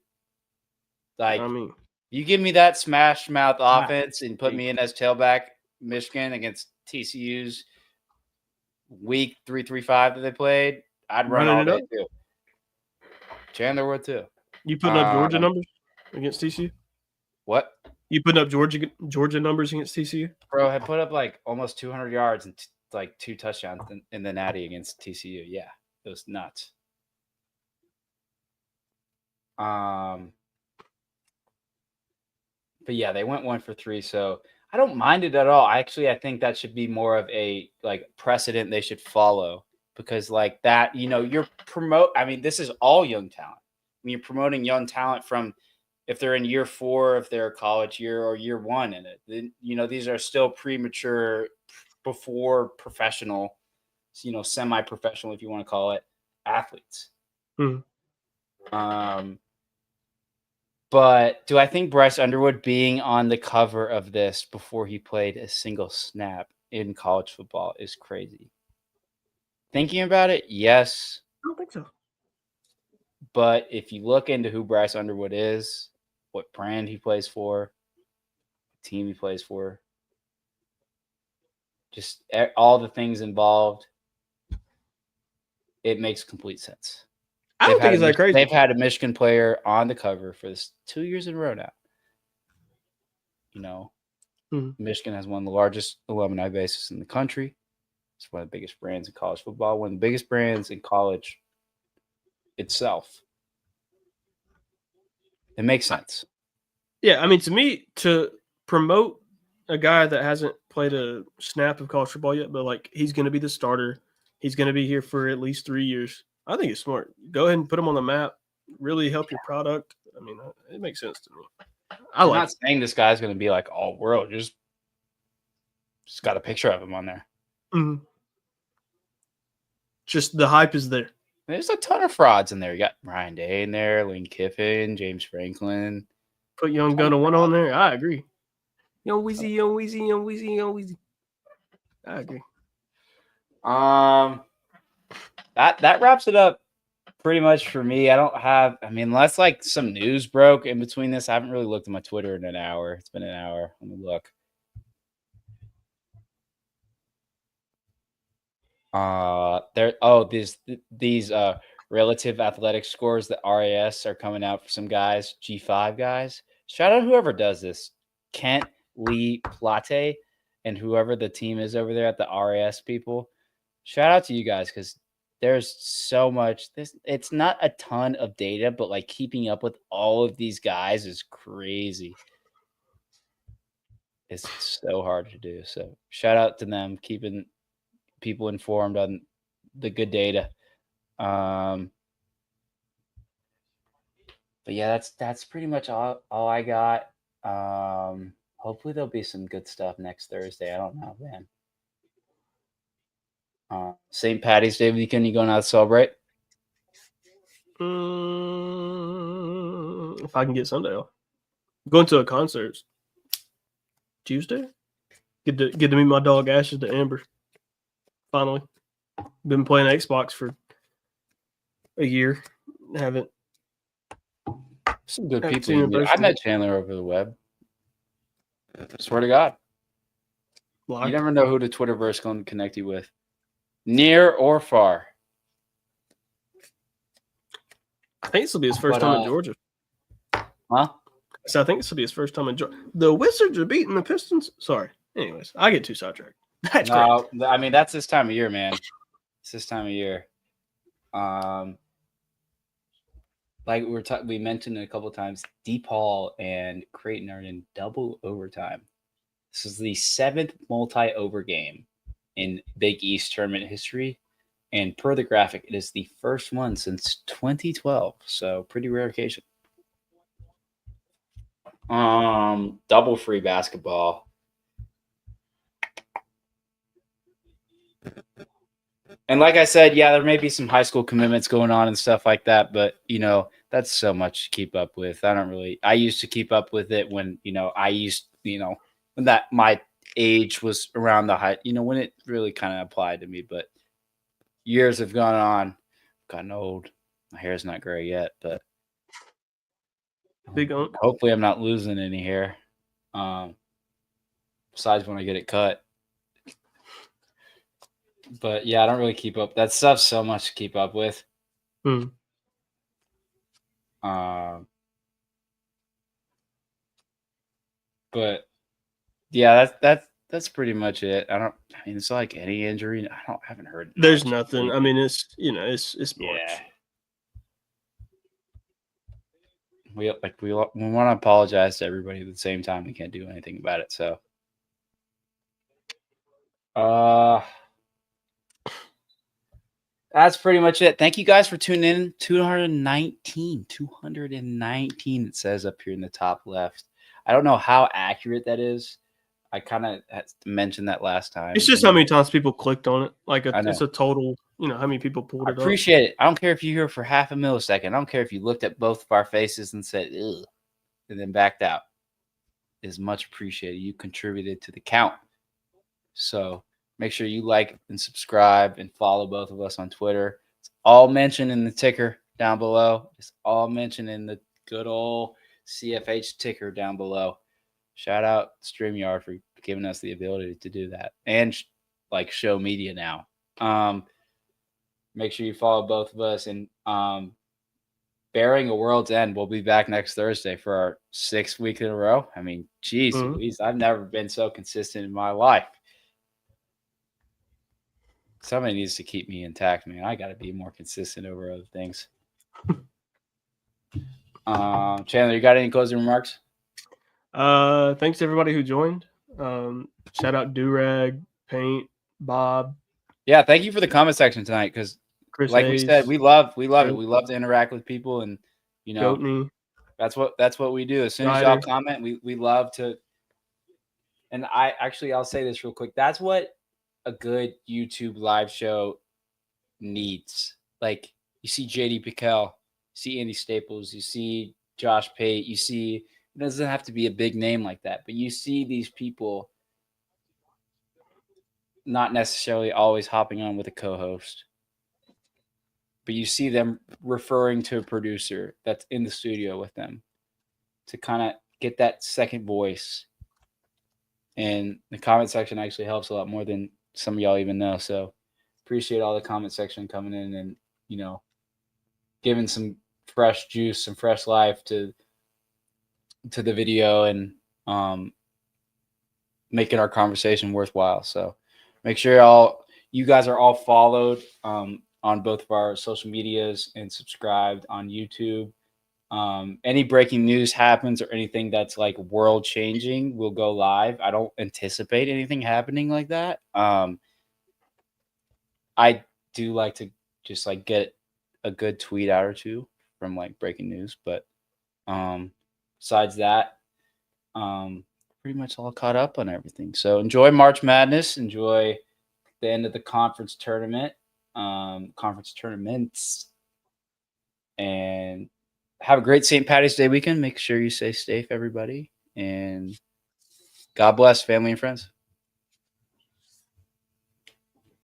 [SPEAKER 1] Like,
[SPEAKER 2] I mean,
[SPEAKER 1] you give me that smash mouth offense and put me in as tailback Michigan against TCU's week 3.35 that they played, I'd run
[SPEAKER 2] running
[SPEAKER 1] all
[SPEAKER 2] it
[SPEAKER 1] day
[SPEAKER 2] up.
[SPEAKER 1] too. Chandler would too.
[SPEAKER 2] You putting up Georgia numbers against TCU?
[SPEAKER 1] What?
[SPEAKER 2] You putting up Georgia numbers against TCU?
[SPEAKER 1] Bro had put up like almost 200 yards and like 2 touchdowns in the Natty against TCU. Yeah, it was nuts. But yeah, they went 1 for 3, so I don't mind it at all. I think that should be more of a like precedent they should follow, because like that, you're I mean, this is all young talent. I mean, you're promoting young talent from if they're in year 4, if they're a college year, or year 1 in it. Then, these are still premature, before professional, semi-professional, if you want to call it, athletes. But do I think Bryce Underwood being on the cover of this before he played a single snap in college football is crazy? Thinking about it, yes.
[SPEAKER 2] I don't think so.
[SPEAKER 1] But if you look into who Bryce Underwood is, what brand he plays for, what team he plays for, just all the things involved, it makes complete sense.
[SPEAKER 2] I don't think it's that crazy.
[SPEAKER 1] They've had a Michigan player on the cover for this 2 years in a row now. Michigan has one of the largest alumni bases in the country. It's one of the biggest brands in college football, one of the biggest brands in college itself. It makes sense.
[SPEAKER 2] Yeah, I mean, to me, to promote a guy that hasn't played a snap of college football yet, but like he's going to be the starter, he's going to be here for at least 3 years. I think it's smart. Go ahead and put him on the map. Really help your product. I mean, it makes sense to me.
[SPEAKER 1] I'm not saying this guy's going to be like all world. Just got a picture of him on there.
[SPEAKER 2] Just the hype is there.
[SPEAKER 1] There's a ton of frauds in there. You got Ryan Day in there, Lane Kiffin, James Franklin.
[SPEAKER 2] Put Young Gunna one on there. I agree. Young Weezy, Young Weezy, Young Weezy, Young Weezy. I agree.
[SPEAKER 1] That wraps it up pretty much for me. Unless like some news broke in between this, I haven't really looked at my Twitter in an hour. It's been an hour. Let me look. These relative athletic scores, the RAS, are coming out for some guys, G5 guys. Shout out whoever does this, Kent Lee Plate, and whoever the team is over there at the RAS people. Shout out to you guys, because there's so much. It's not a ton of data, but like keeping up with all of these guys is crazy. It's so hard to do. So shout out to them, keeping people informed on the good data. But yeah, that's pretty much all I got. Hopefully there'll be some good stuff next Thursday. I don't know, man. St. Patty's Day weekend, you going out to celebrate?
[SPEAKER 2] If I can get Sunday off. Going to a concert Tuesday. Get to meet my dog Ashes to Amber. Finally. Been playing Xbox for a year. Haven't.
[SPEAKER 1] Some good people. I met Chandler over the web. Swear to God. You never know who the Twitterverse going to connect you with. Near or far.
[SPEAKER 2] I think this will be his first time in Georgia.
[SPEAKER 1] Huh?
[SPEAKER 2] So I think this will be his first time in Georgia. The Wizards are beating the Pistons. Sorry. Anyways, I get too sidetracked. That's
[SPEAKER 1] great. I mean, that's this time of year, man. It's this time of year. Like we mentioned a couple of times, DePaul and Creighton are in double overtime. This is the 7th multi-over game in Big East tournament history. And per the graphic, it is the first one since 2012. So pretty rare occasion. Double free basketball. And like I said, yeah, there may be some high school commitments going on and stuff like that, but that's so much to keep up with. I used to keep up with it when, when that my age was around the height, when it really kind of applied to me, but years have gone on, I've gotten old. My hair's not gray yet, but
[SPEAKER 2] Big unk.
[SPEAKER 1] hopefully I'm not losing any hair. Besides when I get it cut. But yeah, I don't really keep up. That stuff's so much to keep up with. But yeah, that's pretty much it. I mean, it's like any injury. I haven't heard.
[SPEAKER 2] There's
[SPEAKER 1] much.
[SPEAKER 2] nothing. I mean, it's March.
[SPEAKER 1] Yeah. We want to apologize to everybody at the same time. We can't do anything about it. So, that's pretty much it. Thank you guys for tuning in. 219 it says up here in the top left. I don't know how accurate that is. I kind of mentioned that last time.
[SPEAKER 2] It's just how many times people clicked on it. Like
[SPEAKER 1] it's
[SPEAKER 2] a total, how many people pulled it up.
[SPEAKER 1] I appreciate it. I don't care if you're here for half a millisecond. I don't care if you looked at both of our faces and said, ugh, and then backed out. It is much appreciated. You contributed to the count. So make sure you like and subscribe and follow both of us on Twitter. It's all mentioned in the ticker down below. It's all mentioned in the good old CFH ticker down below. Shout out StreamYard for giving us the ability to do that and show media now. Make sure you follow both of us, and bearing a world's end, we'll be back next Thursday for our 6th week in a row. I mean, geez, Louise, I've never been so consistent in my life. Somebody needs to keep me intact, man. I got to be more consistent over other things. Chandler, you got any closing remarks?
[SPEAKER 2] Thanks to everybody who joined. Shout out Durag, Paint, Bob.
[SPEAKER 1] Yeah, thank you for the comment section tonight, because like
[SPEAKER 2] Hayes,
[SPEAKER 1] we said, we love it. We love to interact with people, and
[SPEAKER 2] Goatney.
[SPEAKER 1] that's what we do. As soon as y'all comment, we love to. And I'll say this real quick. That's what a good YouTube live show needs. Like, you see JD Piquel, you see Andy Staples, you see Josh Pate, you see, it doesn't have to be a big name like that, but you see these people not necessarily always hopping on with a co-host, but you see them referring to a producer that's in the studio with them to kind of get that second voice. And the comment section actually helps a lot more than some of y'all even know. So appreciate all the comment section coming in and, giving some fresh juice, some fresh life to the video, and making our conversation worthwhile. So make sure you guys are all followed on both of our social medias and subscribed on YouTube. Any breaking news happens or anything that's like world changing, we'll go live. I don't anticipate anything happening like that. I do like to just get a good tweet out or two from breaking news, but besides that, pretty much all caught up on everything. So enjoy March Madness, enjoy the end of the conference tournaments, and have a great St. Patty's Day weekend. Make sure you stay safe, everybody, and God bless family and friends.